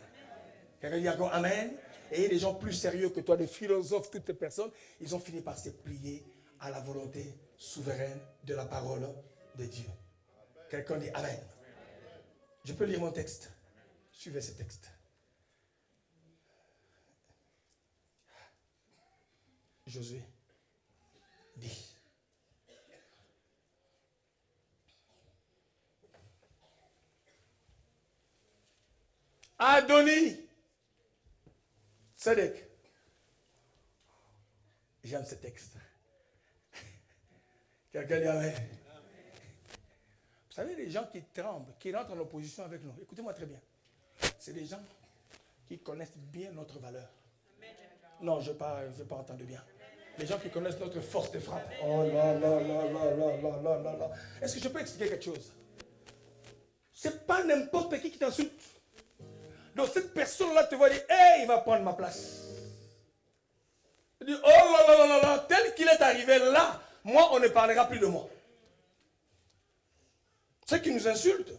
Quelqu'un dit encore Amen. Et il y a des gens plus sérieux que toi, des philosophes, toutes ces personnes, ils ont fini par se plier à la volonté souveraine de la parole de Dieu. Quelqu'un dit Amen. Je peux lire mon texte. Suivez ce texte. Josué dit. Adoni Sédek. J'aime ce texte. Quelqu'un dit Amen. Vous savez, les gens qui tremblent, qui rentrent en opposition avec nous, écoutez-moi très bien. C'est des gens qui connaissent bien notre valeur. Non, je n'ai pas entendu bien. Les gens qui connaissent notre force de frappe. Oh là là là là là là là là là. Est-ce que je peux expliquer quelque chose? C'est pas n'importe qui t'insulte. Donc cette personne-là te va dire, hey, il va prendre ma place. Il dit, oh là là là là là, tel qu'il est arrivé là, moi, on ne parlera plus de moi. Ceux qui nous insultent,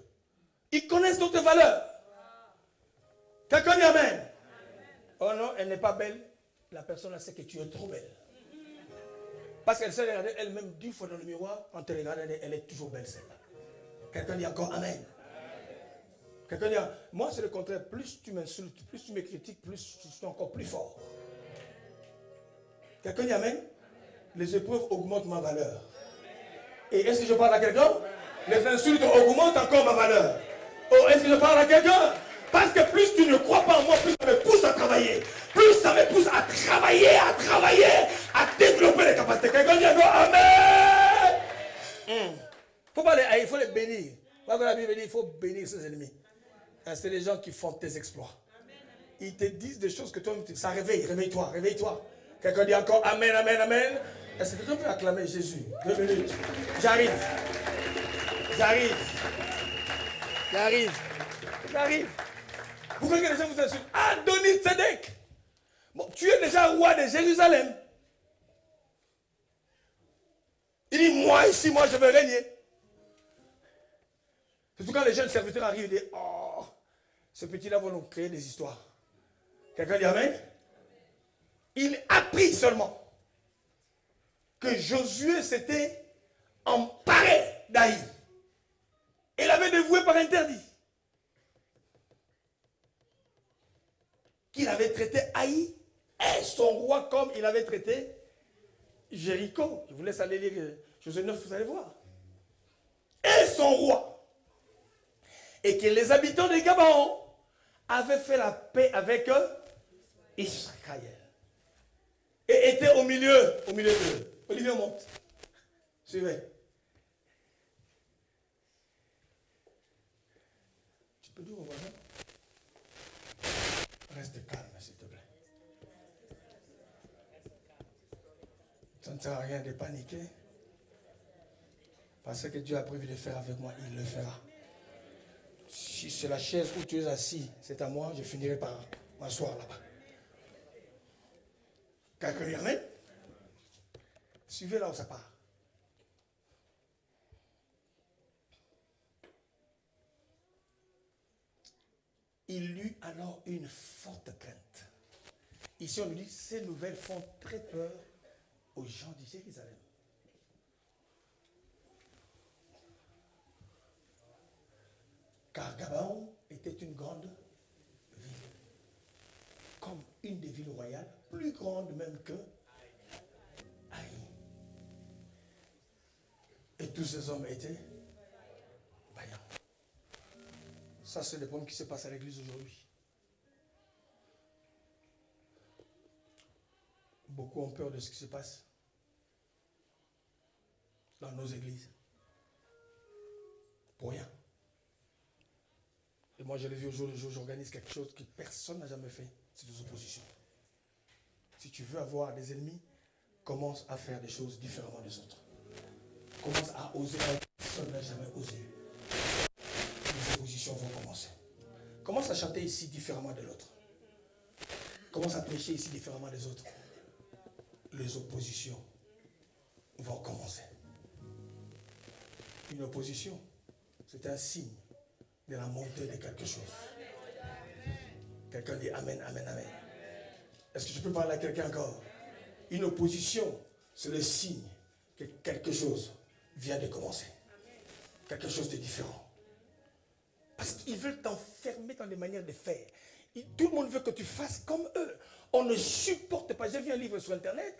ils connaissent notre valeur. Quelqu'un dit Amen. Oh non, elle n'est pas belle. La personne, elle sait que tu es trop belle. Parce qu'elle s'est regardée elle-même 10 fois dans le miroir. En te regardant, elle est toujours belle celle-là. Quelqu'un dit encore Amen. Quelqu'un dit, moi c'est le contraire. Plus tu m'insultes, plus tu me critiques, plus je suis encore plus fort. Quelqu'un dit Amen. Les épreuves augmentent ma valeur. Et est-ce que je parle à quelqu'un? Les insultes augmentent encore ma valeur. Oh, est-ce que je parle à quelqu'un? Parce que plus tu ne crois pas en moi, plus ça me pousse à travailler. Plus ça me pousse à travailler, à développer les capacités. Quelqu'un dit encore Amen. Faut pas il faut les bénir. La Bible dit il faut bénir ses ennemis. C'est les gens qui font tes exploits. Ils te disent des choses que toi, ça réveille. Réveille-toi, réveille-toi. Quelqu'un dit encore Amen, Amen, Amen. Est-ce que quelqu'un peut acclamer Jésus? 2 minutes. J'arrive. Vous voyez que les gens vous insultent. Adoni Tzedek. Bon, tu es déjà roi de Jérusalem. Il dit, moi ici, moi je vais régner. Surtout quand les jeunes serviteurs arrivent, ils disent, oh, ce petit-là va nous créer des histoires. Quelqu'un dit Amen? Il apprit seulement que Josué s'était emparé d'Aï. Il avait dévoué par interdit. Qu'il avait traité Haï et son roi comme il avait traité Jéricho. Je vous laisse aller lire Josué 9, vous allez voir. Et son roi. Et que les habitants de Gabaon avaient fait la paix avec eux Israël. Et était au milieu d'eux. Olivier monte. Suivez. Tu peux dire au voisin? Reste calme, s'il te plaît. Ça ne sert à rien de paniquer. Parce que Dieu a prévu de faire avec moi, il le fera. Si c'est la chaise où tu es assis, c'est à moi, je finirai par m'asseoir là-bas. Quelqu'un y amène? Suivez là où ça part. Il eut alors une forte crainte. Ici on nous dit, ces nouvelles font très peur aux gens de Jérusalem. Car Gabaon était une grande ville, comme une des villes royales, plus grande même que Haï. Et tous ces hommes étaient vaillants. Ça, c'est le problème qui se passe à l'église aujourd'hui. Beaucoup ont peur de ce qui se passe dans nos églises. Pour rien. Et moi, je l'ai vu au jour le jour, j'organise quelque chose que personne n'a jamais fait. C'est des oppositions. Si tu veux avoir des ennemis, commence à faire des choses différemment des autres. Commence à oser. Personne n'a jamais osé. Les oppositions vont commencer. Commence à chanter ici différemment de l'autre. Commence à prêcher ici différemment des autres. Les oppositions vont commencer. Une opposition, c'est un signe de la montée de quelque chose. Quelqu'un dit Amen, Amen, Amen. Est-ce que je peux parler à quelqu'un encore? Une opposition, c'est le signe que quelque chose vient de commencer. Quelque chose de différent. Parce qu'ils veulent t'enfermer dans des manières de faire. Tout le monde veut que tu fasses comme eux. On ne supporte pas. J'ai vu un livre sur Internet,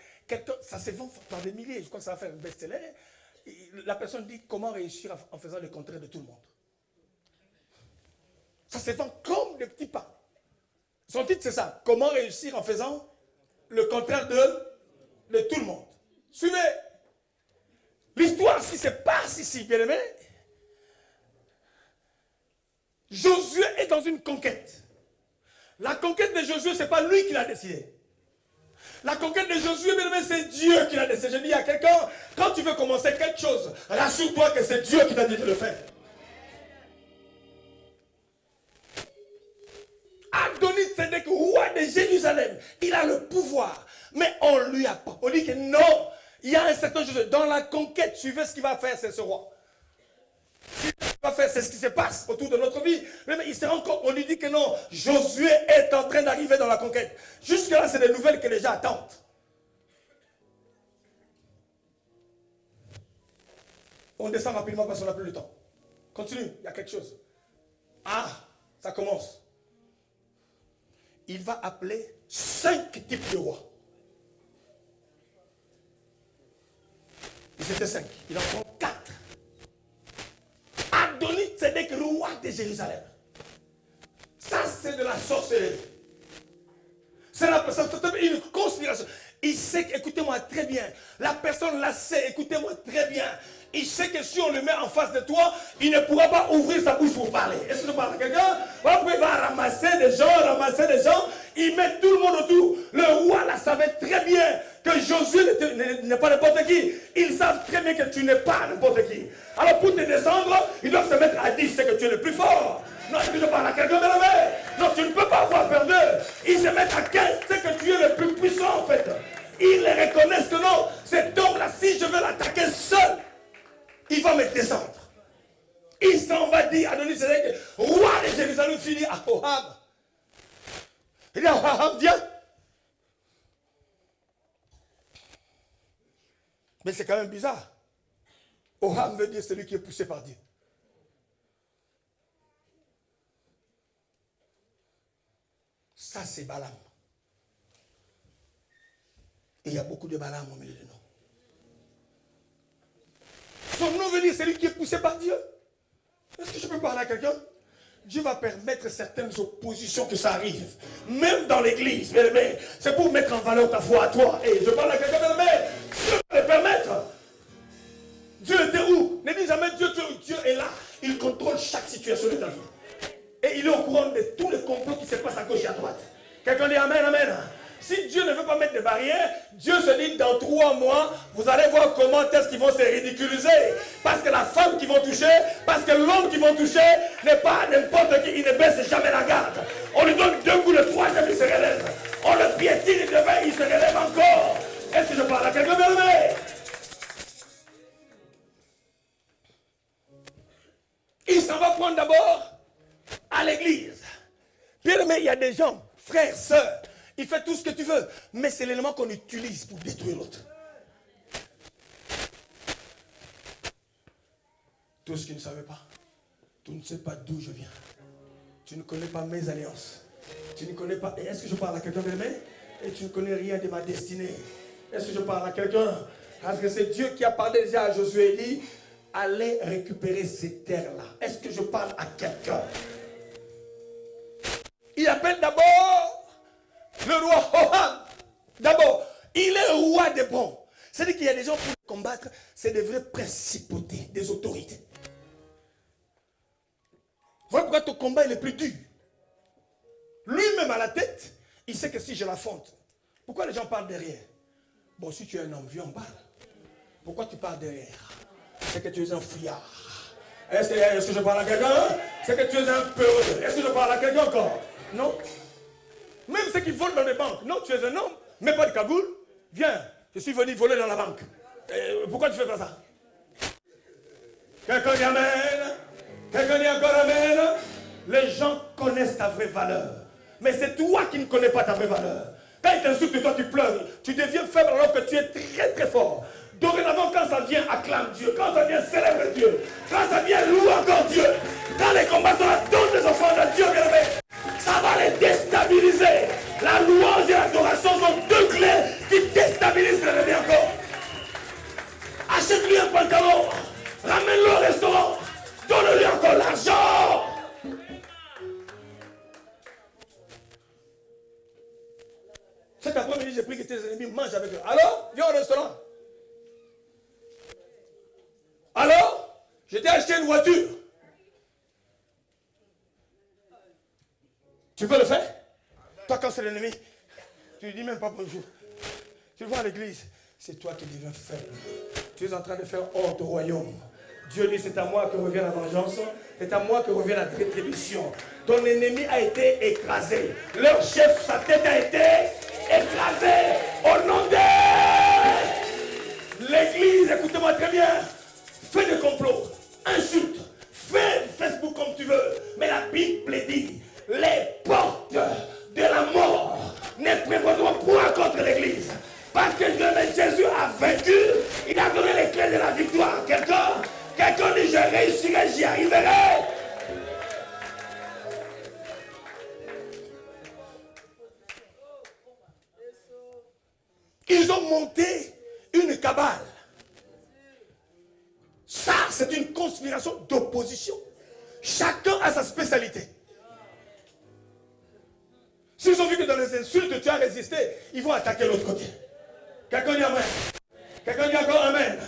ça se vend par des milliers, je crois que ça va faire un best-seller. La personne dit comment réussir en faisant le contraire de tout le monde. Ça se vend comme des petits pas. Son titre, c'est ça. Comment réussir en faisant le contraire de tout le monde. Suivez. L'histoire, ce qui se passe ici, bien aimé. Josué est dans une conquête. La conquête de Josué, ce n'est pas lui qui l'a décidé. La conquête de Josué, bien aimé, c'est Dieu qui l'a décidé. Je dis à quelqu'un, quand tu veux commencer quelque chose, rassure-toi que c'est Dieu qui t'a dit de le faire. Adoni-Sédek, roi de Jérusalem, il a le pouvoir. Mais on lui a pas. On dit que non, il y a un certain chose. Dans la conquête, suivez ce qu'il va faire, c'est ce roi. Ce qu'il va faire, c'est ce qui se passe autour de notre vie. Mais il se rend compte, on lui dit que non, Josué est en train d'arriver dans la conquête. Jusque-là, c'est des nouvelles que les gens attendent. On descend rapidement parce qu'on n'a plus le temps. Continue, il y a quelque chose. Ah, ça commence. Il va appeler 5 types de rois. Ils étaient 5. Il en prend 4. Adoni-Sédek, roi de Jérusalem. Ça, c'est de la sorcellerie. C'est une conspiration. Il sait, écoutez-moi très bien. La personne la sait, écoutez-moi très bien. Il sait que si on le met en face de toi, il ne pourra pas ouvrir sa bouche pour parler. Est-ce que tu parles à quelqu'un? Il va ramasser des gens, il met tout le monde autour. Le roi la savait très bien que Josué n'est pas n'importe qui. Ils savent très bien que tu n'es pas n'importe qui. Alors pour te descendre, ils doivent se mettre à 10, c'est que tu es le plus fort. Non, est-ce que je parle à quelqu'un de la main? Non, tu ne peux pas avoir peur d'eux. Ils se mettent à 15, c'est que tu es le plus puissant en fait. Ils les reconnaissent que non, cet homme-là, si je veux l'attaquer seul, il va me descendre. Il s'en va dire à Adoni-Sédek, roi de Jérusalem, finit à Oham. Il dit à Oham, viens. Mais c'est quand même bizarre. Oham veut dire celui qui est poussé par Dieu. Ça, c'est Balaam. Et il y a beaucoup de Balaam au milieu de nous. Son nom veut dire celui qui est poussé par Dieu. Est-ce que je peux parler à quelqu'un? Dieu va permettre certaines oppositions que ça arrive. Même dans l'église, bien-aimé. C'est pour mettre en valeur ta foi à toi. Et je parle à quelqu'un, bien-aimé. Dieu va le permettre. Dieu était où? Ne dis jamais Dieu est là. Il contrôle chaque situation de ta vie. Et il est au courant de tous les complots qui se passent à gauche et à droite. Quelqu'un dit Amen, Amen. Si Dieu ne veut pas mettre de barrières, Dieu se dit dans 3 mois, vous allez voir comment est-ce qu'ils vont se ridiculiser. Parce que la femme qu'ils vont toucher, parce que l'homme qu'ils vont toucher n'est pas n'importe qui, il ne baisse jamais la garde. On lui donne 2 coups, le 3e il se relève. On le piétine, il se relève encore. Est-ce que je parle à quelqu'un bien aimé? Il s'en va prendre d'abord à l'église. Bien aimé, il y a des gens, frères, sœurs, il fait tout ce que tu veux, mais c'est l'élément qu'on utilise pour détruire l'autre. Tout ce qui ne savais pas, tu ne sais pas d'où je viens. Tu ne connais pas mes alliances. Tu ne connais pas. Est-ce que je parle à quelqu'un bien aimé? Et tu ne connais rien de ma destinée. Est-ce que je parle à quelqu'un? Parce que c'est Dieu qui a parlé déjà à Josué et dit, allez récupérer ces terres-là. Est-ce que je parle à quelqu'un? Il appelle d'abord le roi Hoham. D'abord, il est roi des bons. C'est-à-dire qu'il y a des gens pour combattre, c'est des vraies principautés, des autorités. Voilà pourquoi ton combat il est plus dur. Lui-même à la tête, il sait que si je l'affronte, pourquoi les gens parlent derrière? Bon, si tu es un homme, viens, on parle. Pourquoi tu parles derrière? C'est que tu es un fouillard. Est-ce que je parle à quelqu'un? C'est que tu es un peureux. Est-ce que je parle à quelqu'un encore? Non. Même ceux qui volent dans les banques. Non, tu es un homme, mais pas de cagoule. Viens, je suis venu voler dans la banque. Pourquoi tu fais pas ça? Quelqu'un dit amen. Quelqu'un dit encore amen. Les gens connaissent ta vraie valeur. Mais c'est toi qui ne connais pas ta vraie valeur. Quand ils t'insultent, toi tu pleures. Tu deviens faible alors que tu es très très fort. Dorénavant, quand ça vient, acclame Dieu. Quand ça vient, célèbre Dieu. Quand ça vient, loue encore Dieu. Quand les combats sont là, donne des enfants de Dieu, bien aimé. Ça va les déstabiliser. La louange et l'adoration sont 2 clés qui déstabilisent l'ennemi encore. Achète-lui un pantalon. Ramène-le au restaurant. Donne-lui encore l'argent. Cet après-midi, j'ai pris que tes ennemis mangent avec eux. Alors, viens au restaurant. Alors, je t'ai acheté une voiture. Tu veux le faire? Toi, quand c'est l'ennemi, tu ne dis même pas bonjour. Tu vas à l'église, c'est toi qui deviens faible. Tu es en train de faire honte au royaume. Dieu dit, c'est à moi que revient la vengeance, c'est à moi que revient la rétribution. Ton ennemi a été écrasé. Leur chef, sa tête a été écrasée au nom de l'église. Écoutez-moi très bien. Fais des complots, insulte, fais Facebook comme tu veux. Mais la Bible dit, les portes de la mort ne prévaudront point contre l'église. Parce que Jésus a vaincu, il a donné les clés de la victoire. Quelqu'un dit, je réussirai, j'y arriverai. Ils ont monté une cabale. Ça, c'est une conspiration d'opposition. Chacun a sa spécialité. S'ils ont vu que dans les insultes, tu as résisté, ils vont attaquer l'autre côté. Quelqu'un dit amen. Quelqu'un dit encore amen.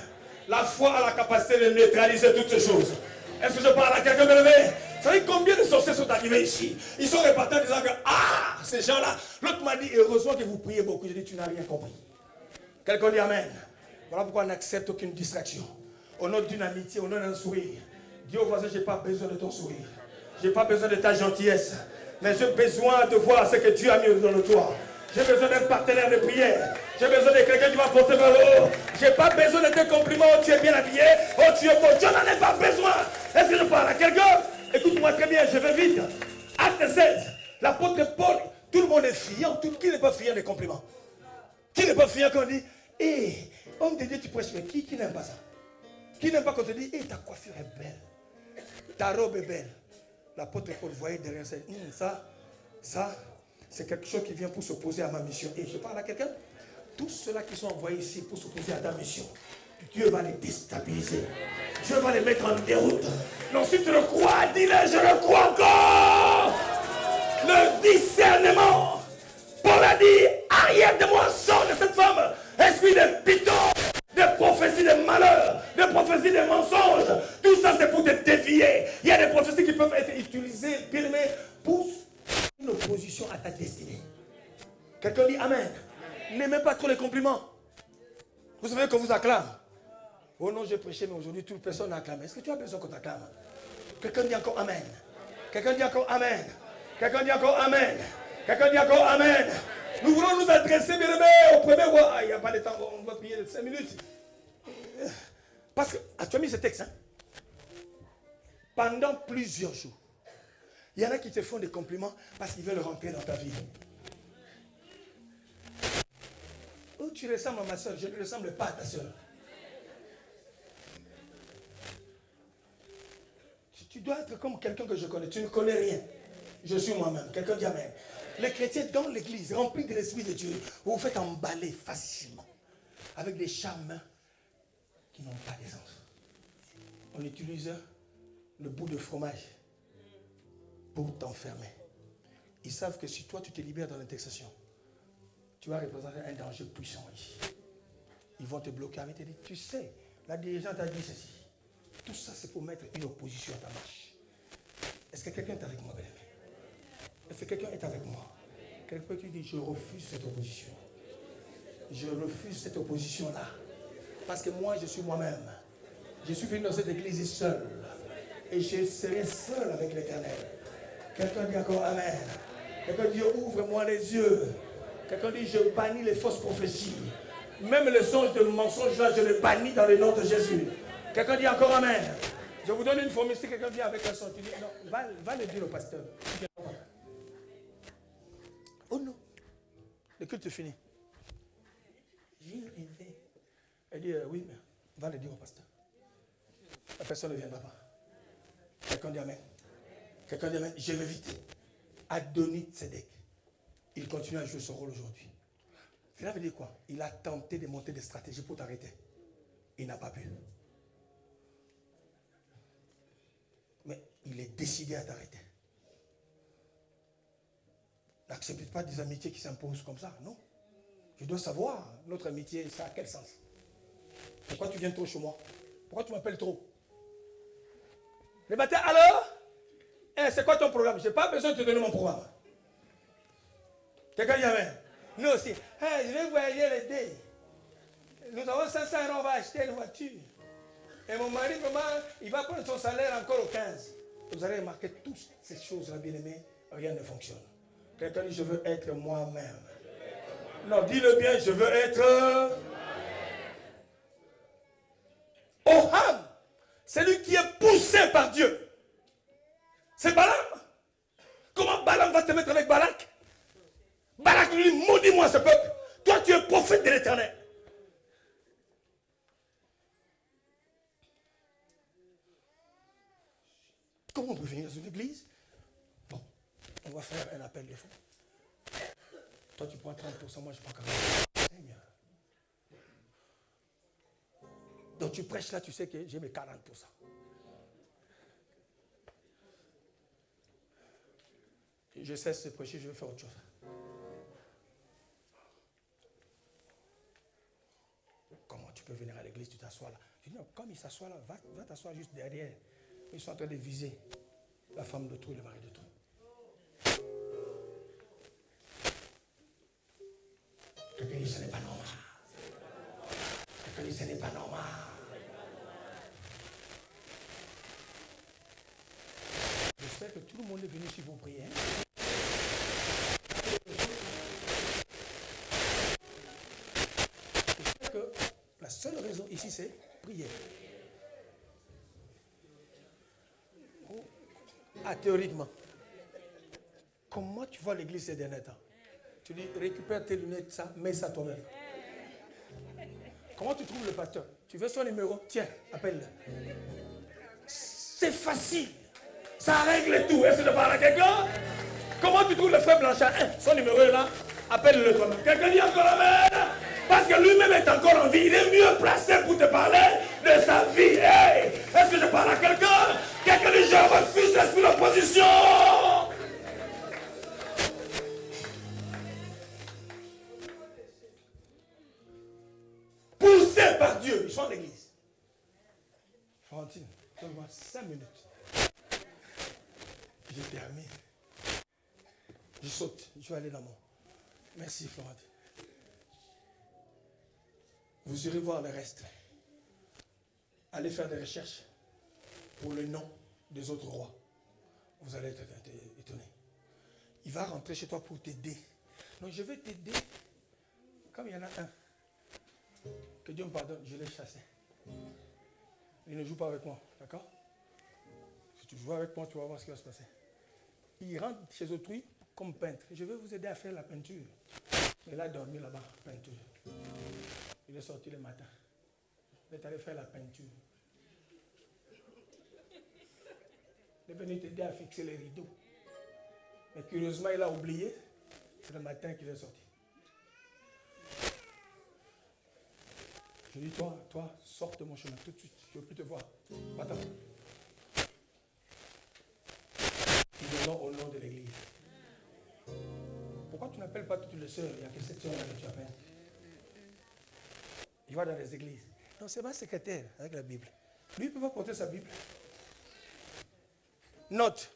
La foi a la capacité de neutraliser toutes ces choses. Est-ce que je parle à quelqu'un de levé? Vous savez combien de sorciers sont arrivés ici? Ils sont répartis en disant que, ah, ces gens-là. L'autre m'a dit, heureusement que vous priez beaucoup. J'ai dit, tu n'as rien compris. Quelqu'un dit amen. Voilà pourquoi on n'accepte aucune distraction. Au nom d'une amitié, au nom d'un sourire. Dis au voisin, je n'ai pas besoin de ton sourire. Je n'ai pas besoin de ta gentillesse. Mais j'ai besoin de voir ce que Dieu a mis dans le toit. J'ai besoin d'un partenaire de prière. J'ai besoin de quelqu'un qui va porter vers le haut. Je n'ai pas besoin de tes compliments. Oh, tu es bien habillé. Oh, tu es beau. Je n'en ai pas besoin. Est-ce que je parle à quelqu'un? Écoute-moi très bien, je vais vite. Acte 16. L'apôtre Paul, tout le monde est friand. Qui n'est pas friand des compliments? Qui n'est pas friand quand on dit, hé, homme de Dieu, tu prêches, mais qui n'aime pas ça? Qui n'aime pas quand on te dit, hé, ta coiffure est belle. Ta robe est belle. L'apôtre Paul voyait derrière ça, c'est quelque chose qui vient pour s'opposer à ma mission. Et je parle à quelqu'un. Tous ceux-là qui sont envoyés ici pour s'opposer à ta mission, Dieu va les déstabiliser. Dieu va les mettre en déroute. Non, si tu le crois, dis-le, je le crois encore. Le discernement. Paul a dit, arrière de moi, sors de cette femme. Esprit de piton, de prophéties de malheur, de prophéties de mensonges. Tout ça, c'est pour te dévier. Il y a des prophéties qui peuvent être utilisées, bien aimé, pour une opposition à ta destinée. Quelqu'un dit Amen. N'aimez pas trop les compliments. Vous savez qu'on vous acclame. Oh non, j'ai prêché, mais aujourd'hui, toute personne n'a acclamé. Est-ce que tu as besoin qu'on t'acclame? Quelqu'un dit encore Amen. Quelqu'un dit encore Amen. Quelqu'un dit encore Amen. Quelqu'un dit encore Amen. Nous voulons nous adresser, bien aimé, au premier roi. Il n'y a pas de temps, on va prier de 5 minutes. Parce que, tu as mis ce texte, hein? Pendant plusieurs jours, il y en a qui te font des compliments parce qu'ils veulent rentrer dans ta vie. Oh, tu ressembles à ma soeur, je ne ressemble pas à ta soeur. Tu dois être comme quelqu'un que je connais. Tu ne connais rien. Je suis moi-même. Quelqu'un dit Amen. Les chrétiens dans l'église, remplis de l'Esprit de Dieu, vous vous faites emballer facilement avec des charmes qui n'ont pas d'essence. On utilise le bout de fromage pour t'enfermer. Ils savent que si toi tu te libères dans l'intercession, tu vas représenter un danger puissant ici. Ils vont te bloquer avec te dire, tu sais, la dirigeante a dit ceci. Tout ça, c'est pour mettre une opposition à ta marche. Est-ce que quelqu'un est avec moi, bien-aimé? Est-ce que quelqu'un est avec moi? Quelqu'un qui dit, je refuse cette opposition. Je refuse cette opposition-là. Parce que moi, je suis moi-même. Je suis venu dans cette église seul. Et je serai seul avec l'Éternel. Quelqu'un dit encore Amen. Quelqu'un dit, ouvre-moi les yeux. Quelqu'un dit, je bannis les fausses prophéties. Même les songes de mensonges là, je les bannis dans le nom de Jésus. Quelqu'un dit encore Amen. Je vous donne une formule. Si quelqu'un vient avec un son, tu dis, non, va le dire au pasteur. Oh non. Le culte est fini. Elle dit, oui, mais va le dire au pasteur. La personne ne viendra pas. Quelqu'un dit Amen. Quelqu'un dit Amen. Je vais vite. Adonit Tzedek. Il continue à jouer son rôle aujourd'hui. Cela veut dire quoi? Il a tenté de monter des stratégies pour t'arrêter. Il n'a pas pu. Mais il est décidé à t'arrêter. N'accepte pas des amitiés qui s'imposent comme ça, non. Je dois savoir, notre amitié, ça a quel sens? Pourquoi tu viens trop chez moi? Pourquoi tu m'appelles trop? Le matin, alors? C'est quoi ton programme? Je n'ai pas besoin de te donner mon programme. Quelqu'un dit Amen. Nous aussi. Je vais voyager l'été. Nous avons 500 €, on va acheter une voiture. Et mon mari, vraiment, il va prendre son salaire encore au 15. Vous allez remarquer toutes ces choses-là, bien-aimés, rien ne fonctionne. Quelqu'un dit, je veux être moi-même. Non, dis-le bien, je veux être... Oham, celui qui est poussé par Dieu. C'est Balaam. Comment Balaam va te mettre avec Balak? Balak lui dit, maudis-moi ce peuple. Toi, tu es prophète de l'Éternel. Comment on peut venir dans une église? Bon, on va faire un appel de fonds. Toi, tu prends 30%, moi, je prends 40%. Seigneur. Donc, tu prêches là, tu sais que j'ai mes 40%. Je cesse de prêcher, je vais faire autre chose. Comment tu peux venir à l'église, tu t'assois là? Je dis non, comme il s'assoit là, va t'asseoir juste derrière. Ils sont en train de viser la femme de tout et le mari de tout. Quelqu'un dit, ce n'est pas normal. Quelqu'un dit, ce n'est pas normal. J'espère que tout le monde est venu ici pour prier. J'espère que la seule raison ici, c'est prier. Ah, théoriquement. Comment tu vois l'église ces derniers temps? Tu dis, récupère tes lunettes, ça, mets ça toi-même. Comment tu trouves le pasteur? Tu veux son numéro? Tiens, appelle-le. C'est facile. Ça règle tout. Est-ce que tu parles à quelqu'un? Comment tu trouves le frère Blanchard? Son numéro est là. Appelle-le toi-même. Quelqu'un dit encore Amen. Parce que lui-même est est encore en vie, il est mieux placé pour te parler de sa vie. Hey, est-ce que je parle à quelqu'un? Quelqu'un dit, je refuse l'esprit d'opposition. Poussé par Dieu, ils sont en l'église. Florentine, donne-moi 5 minutes. Je termine. Je saute, je vais aller dans mon... Merci Florentine. Vous irez voir le reste. Allez faire des recherches pour le nom des autres rois. Vous allez être étonné. Il va rentrer chez toi pour t'aider. Donc je vais t'aider. Comme il y en a un, que Dieu me pardonne, je l'ai chassé. Il ne joue pas avec moi, d'accord? Si tu joues avec moi, tu vas voir ce qui va se passer. Il rentre chez autrui comme peintre. Je vais vous aider à faire la peinture. Il a dormi là-bas, peinture. Il est sorti le matin. Il est allé faire la peinture. Il est venu t'aider à fixer les rideaux. Mais curieusement, il a oublié. C'est le matin qu'il est sorti. Je dis, toi, sors de mon chemin tout de suite. Je ne veux plus te voir. Va-t'en. Nous donnons au nom de l'église. Pourquoi tu n'appelles pas toutes les sœurs? Il n'y a que cette sœur-là que tu appelles. Il va dans les églises. Non, c'est ma secrétaire avec la Bible. Lui, il ne peut pas porter sa Bible. Note.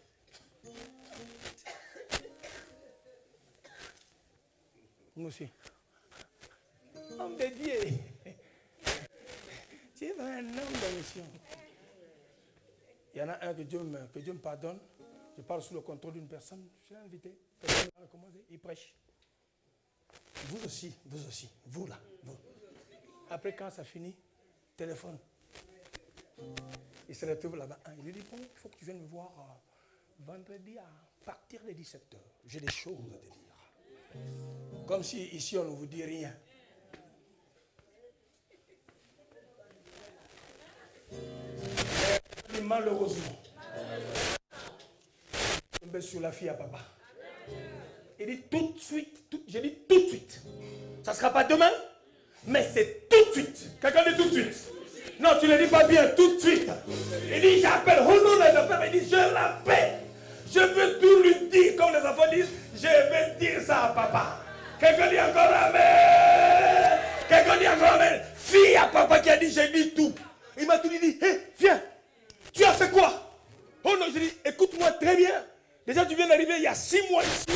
Nous aussi. Homme de Dieu. Tu es un homme de mission. Il y en a un que Dieu me pardonne. Je parle sous le contrôle d'une personne. Je l'ai invité. Il prêche. Vous aussi, vous là. Vous. Après, quand ça finit, téléphone. Il se retrouve là-bas. Il lui dit, bon, il faut que tu viennes me voir vendredi à partir de 17h. J'ai des choses à te dire. Comme si ici, on ne vous dit rien. Et malheureusement, je tombé sur la fille à papa. Il dit tout de suite, j'ai dit tout de suite. Ça ne sera pas demain, mais c'est tout de suite. Quelqu'un dit tout de suite. Non, tu ne le dis pas bien, tout de suite. Il dit, j'appelle au nom de mon père, il dit, je l'appelle. Je veux tout lui dire, comme les enfants disent, je vais dire ça à papa. Quelqu'un dit encore amen. Quelqu'un dit encore amen. Fille à papa qui a dit, j'ai dit tout. Il m'a tout dit, hé, viens, tu as fait quoi? Oh non, j'ai dit, écoute-moi très bien. Déjà, tu viens d'arriver il y a 6 mois ici.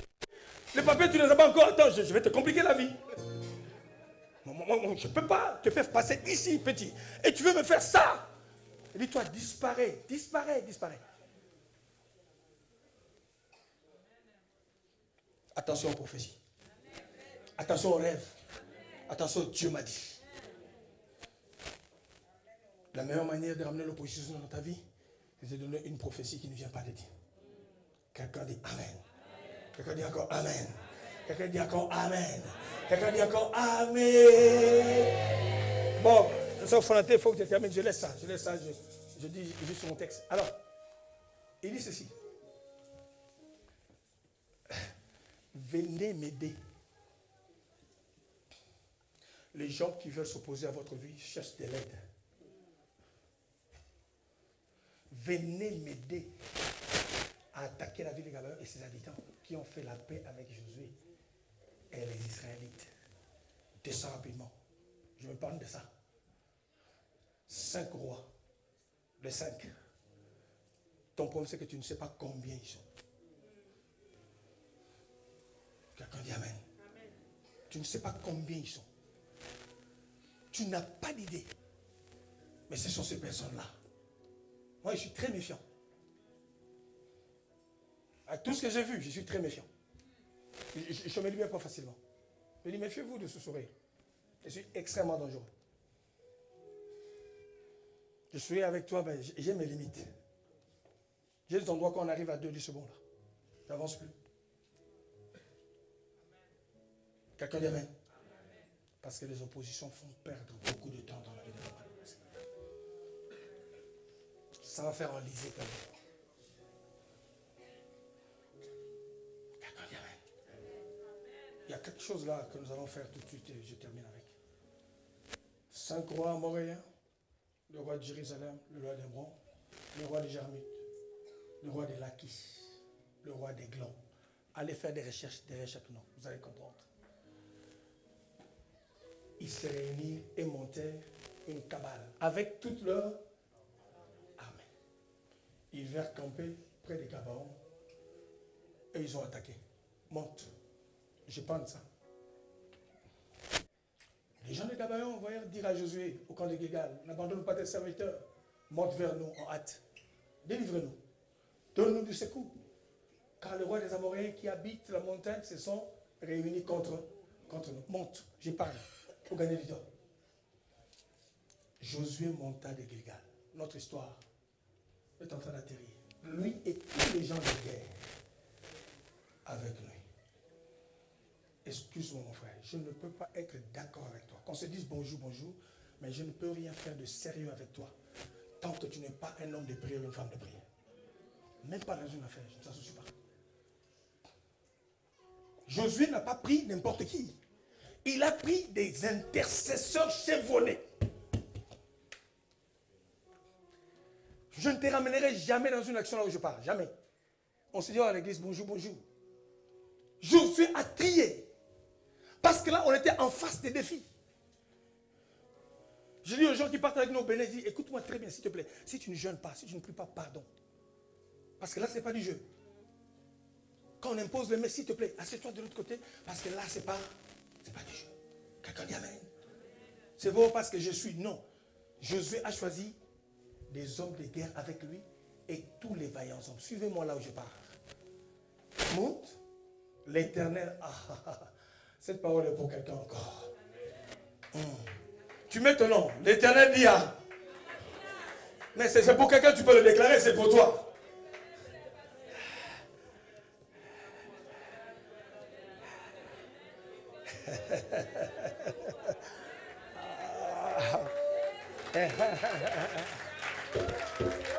Les papiers, tu ne les as pas encore. Attends, je vais te compliquer la vie. Je ne peux pas te faire passer ici, petit. Et tu veux me faire ça? Il dit, toi, disparais. Attention aux prophéties. Attention aux rêves. Attention, Dieu m'a dit. La meilleure manière de ramener l'opposition dans ta vie, c'est de donner une prophétie qui ne vient pas de Dieu. Quelqu'un dit Amen. Quelqu'un dit encore Amen. Quelqu'un dit encore Amen. Quelqu'un dit encore Amen. Bon, ça, il faut que tu termines. Je laisse ça. Je dis juste mon texte. Alors, il dit ceci. Venez m'aider. Les gens qui veulent s'opposer à votre vie cherchent de l'aide. Venez m'aider à attaquer la ville de Gabaon et ses habitants qui ont fait la paix avec Josué et les Israélites. Descends rapidement. Je me parle de ça. 5 rois. Les 5. Ton problème, c'est que tu ne sais pas combien ils sont. Quelqu'un dit Amen. Amen. Tu ne sais pas combien ils sont. Tu n'as pas d'idée. Mais ce sont ces personnes-là. Moi, je suis très méfiant. À tout ce que j'ai vu, je suis très méfiant. Je ne me libère pas facilement. Je dis, méfiez-vous de ce sourire. Je suis extrêmement dangereux. Je suis avec toi, mais j'ai mes limites. J'ai des endroits quand on arrive à 2 secondes. Je n'avance plus. Quelqu'un dit Amen. Parce que les oppositions font perdre beaucoup de temps dans la vie de l'homme. Ça va faire enliser ta vie. Quelqu'un dit Amen. Il y a quelque chose là que nous allons faire tout de suite et je termine avec. 5 rois amoréens, le roi de Jérusalem, le roi d'Hébron, le roi de Jarmut, le roi de Lachis, le roi d'Eglon. Allez faire des recherches derrière chaque nom, vous allez comprendre. Ils se réunirent et montèrent une cabale avec toute leur armée. Ils vinrent camper près des Gabaons et ils ont attaqué. Monte. Je parle de ça. Les gens de Gabaon voyèrent dire à Josué au camp de Gilgal, n'abandonne pas tes serviteurs, monte vers nous en hâte. Délivre-nous. Donne-nous du secours. Car le roi des Amoréens qui habitent la montagne se sont réunis contre nous. Monte, je parle, pour gagner du temps. Josué monta de Gilgal. Notre histoire est en train d'atterrir. Lui et tous les gens de guerre avec lui. Excuse-moi mon frère, je ne peux pas être d'accord avec toi. Qu'on se dise bonjour, bonjour, mais je ne peux rien faire de sérieux avec toi. Tant que tu n'es pas un homme de prière ou une femme de prière. Même pas dans une affaire, je ne t'associe pas. Josué n'a pas pris n'importe qui. Il a pris des intercesseurs chevronnés. Je ne te ramènerai jamais dans une action là où je pars. Jamais. On se dit à l'église, bonjour, bonjour. Josué a trié. Parce que là, on était en face des défis. Je dis aux gens qui partent avec nous au Bénin, écoute-moi très bien, s'il te plaît. Si tu ne jeûnes pas, si tu ne pries pas, pardon. Parce que là, ce n'est pas du jeu. Quand on impose le mais, s'il te plaît, assieds-toi de l'autre côté, parce que là, ce n'est pas du jeu. Quelqu'un dit amen. C'est beau parce que je suis. Non. Josué a choisi des hommes de guerre avec lui et tous les vaillants hommes. Suivez-moi là où je pars. Monte. L'Éternel. Cette parole est pour quelqu'un encore. Tu mets ton nom. L'Éternel dit ah. Mais c'est pour quelqu'un, tu peux le déclarer, c'est pour toi.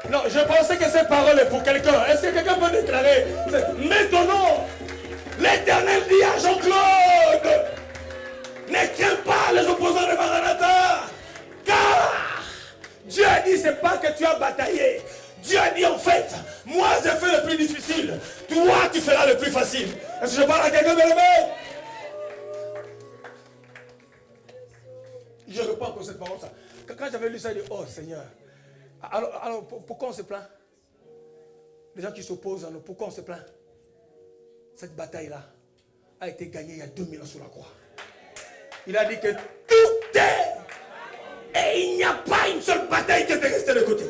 Non, je pensais que cette parole est pour quelqu'un. Est-ce que quelqu'un peut déclarer? Mets ton nom. L'Éternel dit à Jean-Claude, ne crains pas les opposants de Maranatha, car Dieu a dit, c'est pas que tu as bataillé. Dieu a dit en fait, moi j'ai fait le plus difficile, toi tu feras le plus facile. Est-ce que je parle à quelqu'un de l'aimé? Je reprends encore cette parole. Quand j'avais lu ça, je dis, oh Seigneur, alors pourquoi on se plaint? Les gens qui s'opposent à nous, pourquoi on se plaint? Cette bataille-là a été gagnée il y a 2000 ans sur la croix. Il a dit que tout est. Et il n'y a pas une seule bataille qui était restée de côté.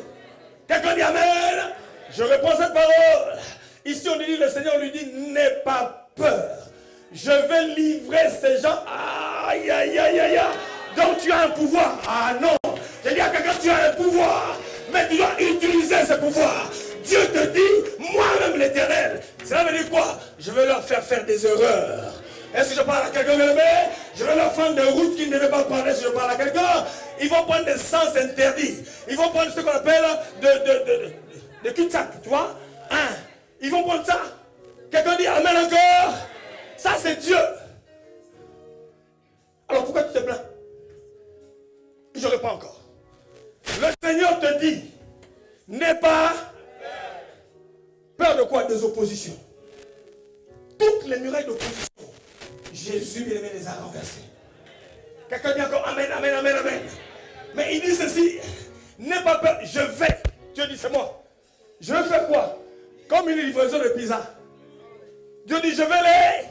Quelqu'un dit amen. Je reprends cette parole. Ici on dit, le Seigneur lui dit, n'aie pas peur. Je vais livrer ces gens. Aïe, aïe, aïe, aïe, aïe. Donc tu as un pouvoir. Ah non. J'ai dit à quelqu'un, tu as un pouvoir. Mais tu dois utiliser ce pouvoir. Dieu te dit, moi-même l'Éternel. Cela veut dire quoi? Je vais leur faire des erreurs. Est-ce que je parle à quelqu'un de l'aimé? Je vais leur prendre des routes qu'ils ne devaient pas prendre. Si je parle à quelqu'un, ils vont prendre des sens interdits. Ils vont prendre ce qu'on appelle de cul-de-sac, tu vois? Ils vont prendre ça. Quelqu'un dit amen encore. Ça c'est Dieu. Alors pourquoi tu te plains? Je réponds encore. Le Seigneur te dit, n'aie pas peur de quoi? Des oppositions. Toutes les murailles d'opposition, Jésus bien-aimé les a renversées. Quelqu'un dit encore amen, amen, amen, amen. Mais il dit ceci, n'aie pas peur, je vais. Dieu dit c'est moi. Je vais faire quoi? Comme une livraison de pizza. Dieu dit je vais les.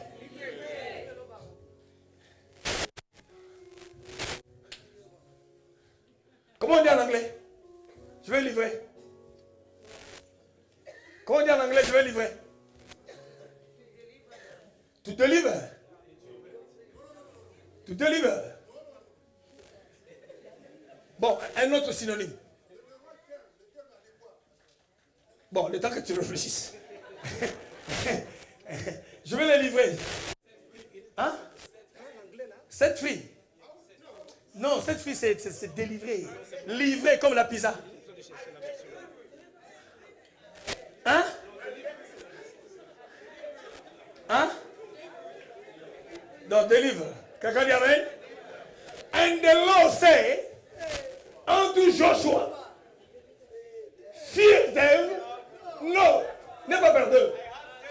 Comment on dit en anglais? Je vais livrer. Comment on dit en anglais? Je vais livrer. Tu te livres. Tu te livres. Bon, un autre synonyme. Bon, le temps que tu réfléchisses. Je vais les livrer. Hein? Cette fille. Non, cette fille, c'est délivrer. Livrer comme la pizza. Hein? Hein? Donc, deliver. Quelqu'un dit amen? And the Lord say, to Joshua, fear them, no, never them,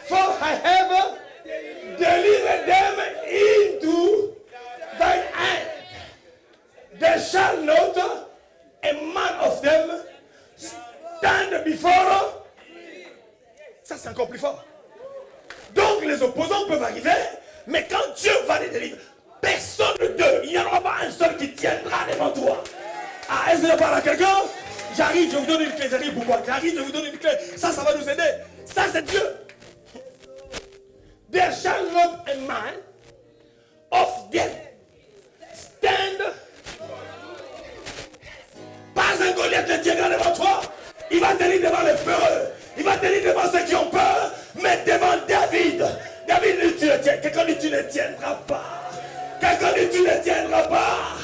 for I have delivered them into thine hand. There shall not a man of them stand before. Ça, c'est encore plus fort. Donc, les opposants peuvent arriver, mais quand Dieu va les délivrer, personne d'eux, il n'y en aura pas un seul qui tiendra devant toi. Ah, est-ce que je parle à quelqu'un? J'arrive, je vous donne une clé. J'arrive, pourquoi? J'arrive, je vous donne une clé. Ça va nous aider. Ça, c'est Dieu. There shall not a man of them stand. Pas un Goliath ne tiendra devant toi. Il va tenir devant les peureux. Il va tenir devant ceux qui ont peur. Mais devant David. David dit tu ne tiens. Quelqu'un dit tu ne tiendras pas. Quelqu'un dit tu ne tiendras pas.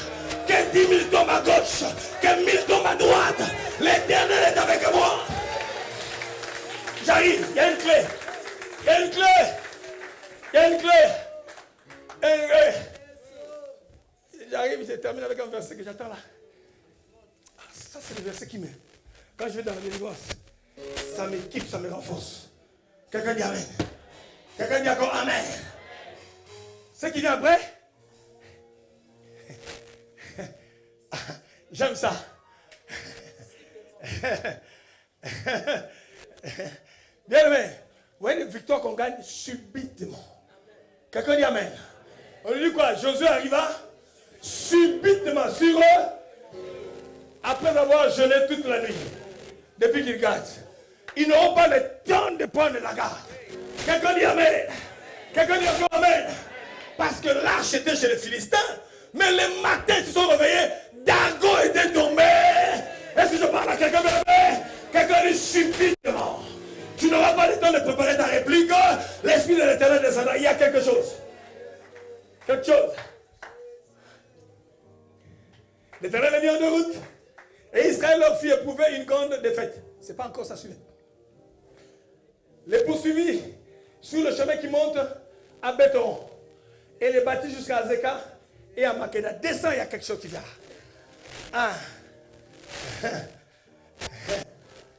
Que 10 000 tombent à gauche. Que 1000 tombent à droite. L'Éternel est avec moi. J'arrive. Il y a une clé. Il y a une clé. Il y a une clé. J'arrive, je termine avec un verset que j'attends là. Ça, c'est le verset qui me... Quand je vais dans la délivrance, ça m'équipe, ça me renforce. Quelqu'un dit Amen. Quelqu'un dit encore Amen. Ce qui vient après, j'aime ça. Bien aimé, vous voyez les victoires qu'on gagne subitement. Quelqu'un dit Amen. On lui dit quoi? Josué arriva subitement sur eux, après avoir jeûné toute la nuit, depuis qu'ils gardent. Ils n'auront pas le temps de prendre la garde. Quelqu'un dit Amen. Quelqu'un dit encore Amen. Parce que l'arche était chez les Philistins, mais le matin, ils se sont réveillés, Dagon était tombé. Est-ce que je parle à quelqu'un? Quelqu'un dit subitement. Tu n'auras pas le temps de préparer ta réplique. L'Esprit de l'Éternel descendra. Il y a quelque chose. Quelque chose. L'Éternel est mis en route. Et Israël leur fit éprouver une grande défaite. Ce n'est pas encore ça suivi. Les poursuivis sur le chemin qui monte à Béthon. Et les battit jusqu'à Azekah et à Makeda. Descends, il y a quelque chose qui vient. Ah.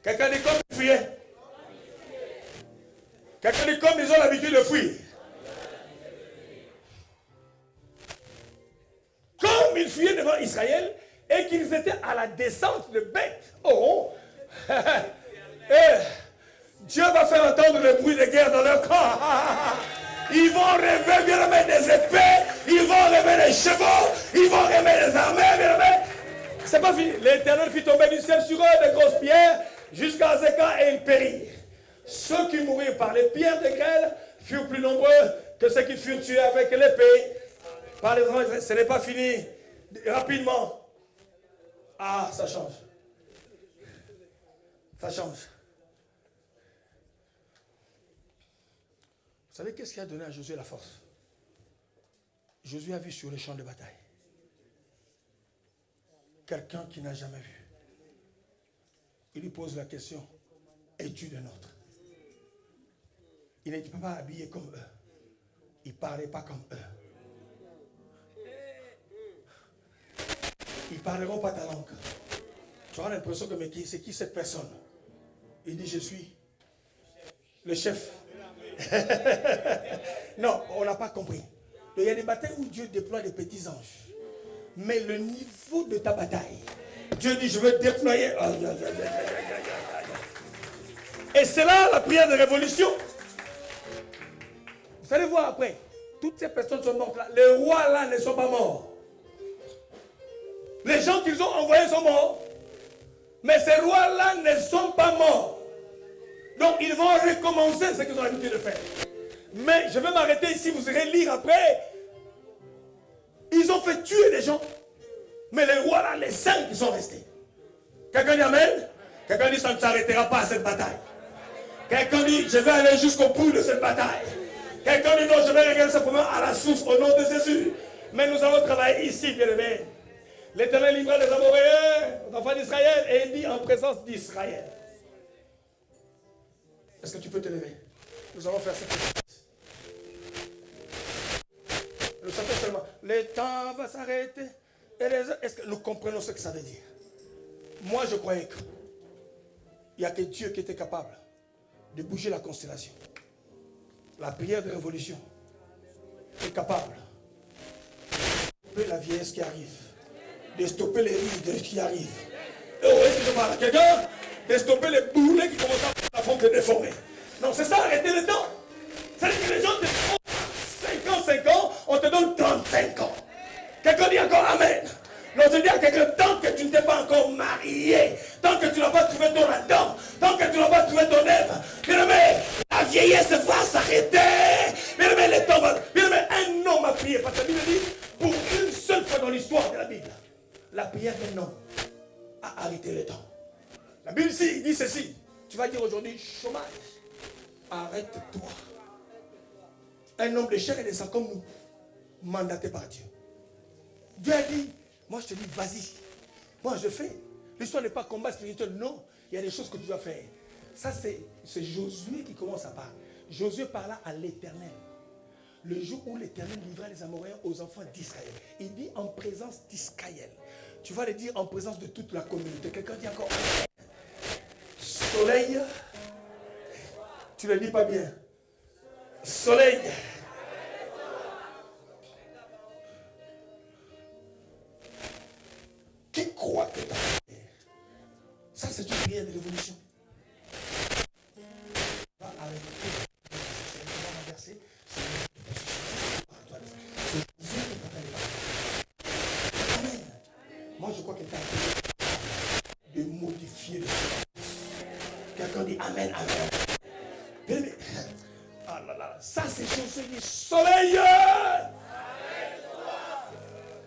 Quelqu'un dit comme ils fuyaient. Quelqu'un dit comme ils ont l'habitude de fuir. Comme ils fuyaient devant Israël et qu'ils étaient à la descente de Beth. Oh. Dieu va faire entendre le bruit de guerre dans leur corps. Ils vont rêver, bien aimé, des épées. Ils vont rêver des chevaux. Ils vont rêver des armées, bien aimé. C'est pas fini. L'Éternel fit tomber du ciel sur eux de grosses pierres jusqu'à Azekah et ils périrent. Ceux qui moururent par les pierres de grêle furent plus nombreux que ceux qui furent tués avec l'épée. Par les anges, ce n'est pas fini. Rapidement. Ah, ça change. Ça change. Vous savez qu'est-ce qui a donné à Josué la force? Josué a vu sur le champ de bataille quelqu'un qui n'a jamais vu. Il lui pose la question, es-tu le nôtre? Il n'était pas habillé comme eux. Il ne parlait pas comme eux. Ils ne parleront pas ta langue. Tu auras l'impression que mais c'est qui cette personne? Il dit, je suis le chef. Non, on n'a pas compris. Il y a des batailles où Dieu déploie des petits anges. Mais le niveau de ta bataille, Dieu dit, je veux déployer. Et c'est là la prière de révolution. Vous allez voir après, toutes ces personnes sont mortes là. Les rois là ne sont pas morts. Les gens qu'ils ont envoyés sont morts. Mais ces rois là ne sont pas morts. Donc ils vont recommencer ce qu'ils ont l'habitude de faire. Mais je vais m'arrêter ici, vous irez lire après. Ils ont fait tuer des gens. Mais les rois là, les 5 qui sont restés. Quelqu'un dit Amen. Quelqu'un dit ça ne s'arrêtera pas à cette bataille. Quelqu'un dit je vais aller jusqu'au bout de cette bataille. Quelqu'un dit non, je vais regarder simplement à la source au nom de Jésus. Mais nous allons travailler ici, bien aimé. L'Éternel livra les Amoréens aux enfants d'Israël et il dit en présence d'Israël. Est-ce que tu peux te lever? Nous allons faire cette chose. Nous savons seulement, le temps va s'arrêter. Est-ce que nous comprenons ce que ça veut dire? Moi, je croyais qu'il n'y a que Dieu qui était capable de bouger la constellation. La prière de révolution est capable de stopper la vieillesse qui arrive, de stopper les rides qui arrivent. Oh, est-ce que je parle à quelqu'un? De stopper les boulets qui commencent à faire la forme de déformer. Non, c'est ça, arrêtez le temps. C'est-à-dire que les gens te font 5 ans, on te donne 35 ans. Quelqu'un dit encore Amen. Non, je dis à quelqu'un, tant que tu ne t'es pas encore marié, tant que tu n'as pas trouvé ton Adam, tant que tu n'as pas trouvé ton Ève, bien aimé, la vieillesse va s'arrêter. Bien aimé, le temps va. Bien aimé, un homme a prié. Parce que la Bible dit, pour une seule fois dans l'histoire de la Bible, la prière d'un homme a arrêté le temps. La Bible ici dit ceci. Tu vas dire aujourd'hui, chômage, arrête-toi. Un homme de chair et de sang comme nous, mandaté par Dieu. Dieu a dit, moi je te dis, vas-y. Moi je fais. L'histoire n'est pas combat spirituel, non. Il y a des choses que tu dois faire. Ça c'est Josué qui commence à parler. Josué parla à l'Éternel. Le jour où l'Éternel livra les Amoréens aux enfants d'Israël. Il dit en présence d'Israël. Tu vas le dire en présence de toute la communauté. Quelqu'un dit encore, soleil. Tu ne le dis pas bien. Soleil. Qui croit que ta prière, ça c'est une prière de révolution. Va arrêter. On va verser. Amen. Moi je crois que tu as de modifier le choses. Quelqu'un dit Amen, Amen. Ah là là, ça c'est Josué dit soleil.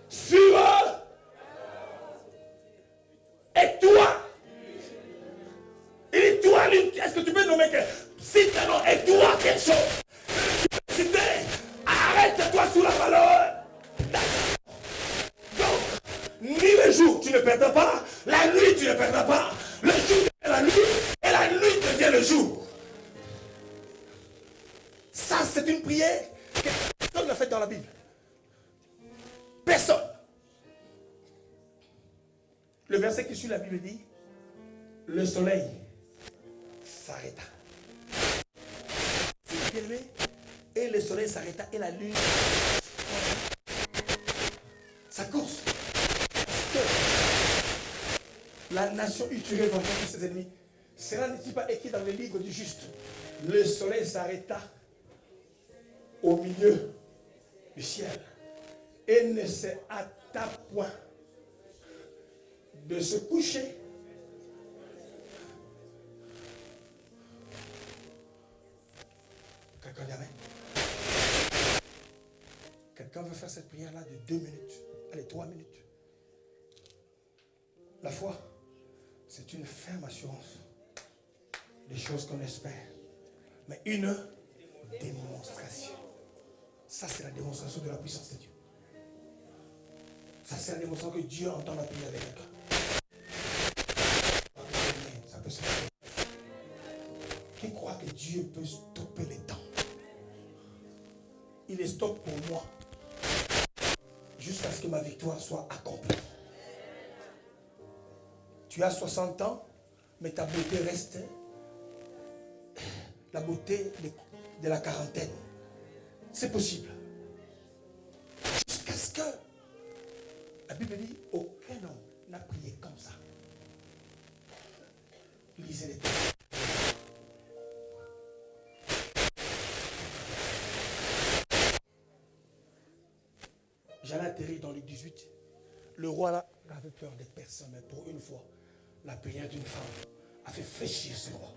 Sur et toi, il dit toi, est-ce que tu peux nommer que si tu nom et toi quelque chose, tu peux citer, arrête-toi sous la valeur. Donc, ni le jour tu ne perdras pas, la nuit tu ne perdras pas, le jour devient la nuit et la nuit devient le jour. Ça c'est une prière que personne n'a faite dans la Bible. Personne. Le verset qui suit la Bible dit, le soleil s'arrêta. Et le soleil s'arrêta et la lune. Ça cause. La nation eut tué vengeance de ses ennemis. Cela n'est-il pas écrit dans le livre du juste? Le soleil s'arrêta au milieu du ciel et ne se hâta point de se coucher. Quelqu'un dit Amen. Quelqu'un veut faire cette prière-là de 2 minutes. Allez, 3 minutes. La foi, c'est une ferme assurance des choses qu'on espère. Mais une démonstration. Ça, c'est la démonstration de la puissance de Dieu. Ça, c'est la démonstration que Dieu entend la prière de quelqu'un. Ça peut se faire. Qui croit que Dieu peut stopper les temps? Il les stoppe pour moi. Jusqu'à ce que ma victoire soit accomplie. Tu as 60 ans, mais ta beauté reste la beauté de la quarantaine. C'est possible. Jusqu'à ce que la Bible dit, aucun homme n'a prié comme ça. Lisez les textes. J'allais atterrir dans le 18. Le roi là avait peur de personne, mais pour une fois, la prière d'une femme a fait fléchir ce roi.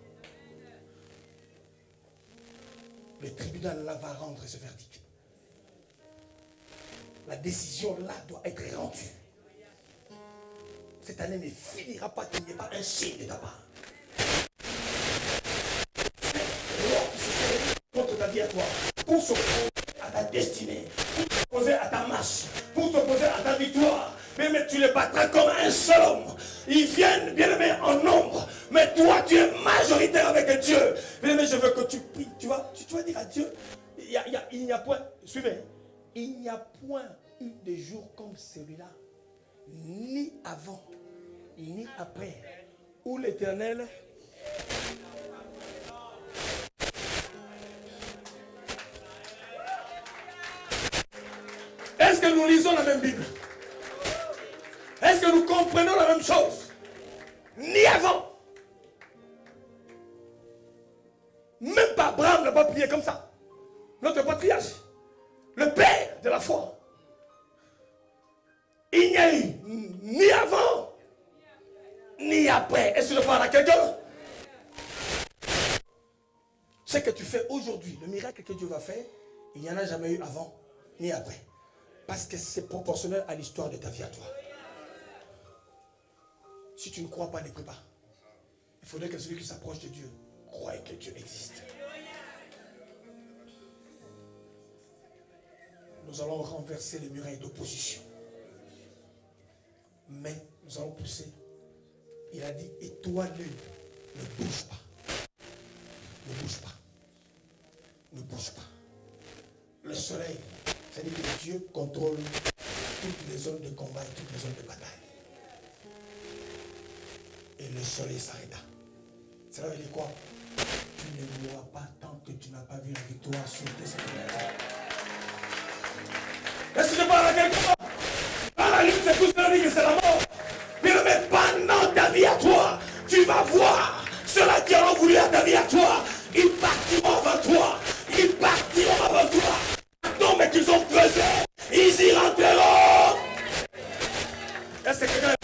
Le tribunal là va rendre ce verdict. La décision là doit être rendue. Cette année ne finira pas qu'il n'y ait pas un signe de ta part. Le roi qui se fait contre ta vie à toi, pour s'opposer à ta destinée, pour s'opposer à ta marche, pour s'opposer à ta victoire. Mais tu les battras comme un seul homme. Ils viennent, bien aimé, en nombre. Mais toi, tu es majoritaire avec Dieu. Bien aimé, je veux que tu pries. Tu vas dire à Dieu, il n'y a point, suivez, il n'y a point eu de jour comme celui-là, ni avant, ni après. Où l'Éternel est-ce que nous lisons la même Bible? Est-ce que nous comprenons la même chose? Ni avant. Même pas Abraham n'a pas prié comme ça. Notre patriarche, le père de la foi. Il n'y a eu ni avant, ni après. Est-ce que je parle à quelqu'un? Ce que tu fais aujourd'hui, le miracle que Dieu va faire, il n'y en a jamais eu avant, ni après. Parce que c'est proportionnel à l'histoire de ta vie à toi. Si tu ne crois pas, ne prie pas. Il faudrait que celui qui s'approche de Dieu croie que Dieu existe. Nous allons renverser les murailles d'opposition. Mais nous allons pousser. Il a dit, et toi, l'œil, ne bouge pas. Ne bouge pas. Ne bouge pas. Le soleil, c'est-à-dire que Dieu contrôle toutes les zones de combat et toutes les zones de bataille. Et le soleil s'arrêta. Cela veut dire quoi? Tu ne mourras pas tant que tu n'as pas vu la victoire sur tes ennemis. Est-ce que je parle à quelqu'un? À la lutte, c'est tout cela dit que c'est la mort. Mais pendant ta vie à toi, tu vas voir ceux-là qui ont voulu à ta vie à toi. Ils partiront avant toi. Ils partiront avant toi. Non, mais qu'ils ont creusé, ils y rentreront. Est-ce que quelqu'un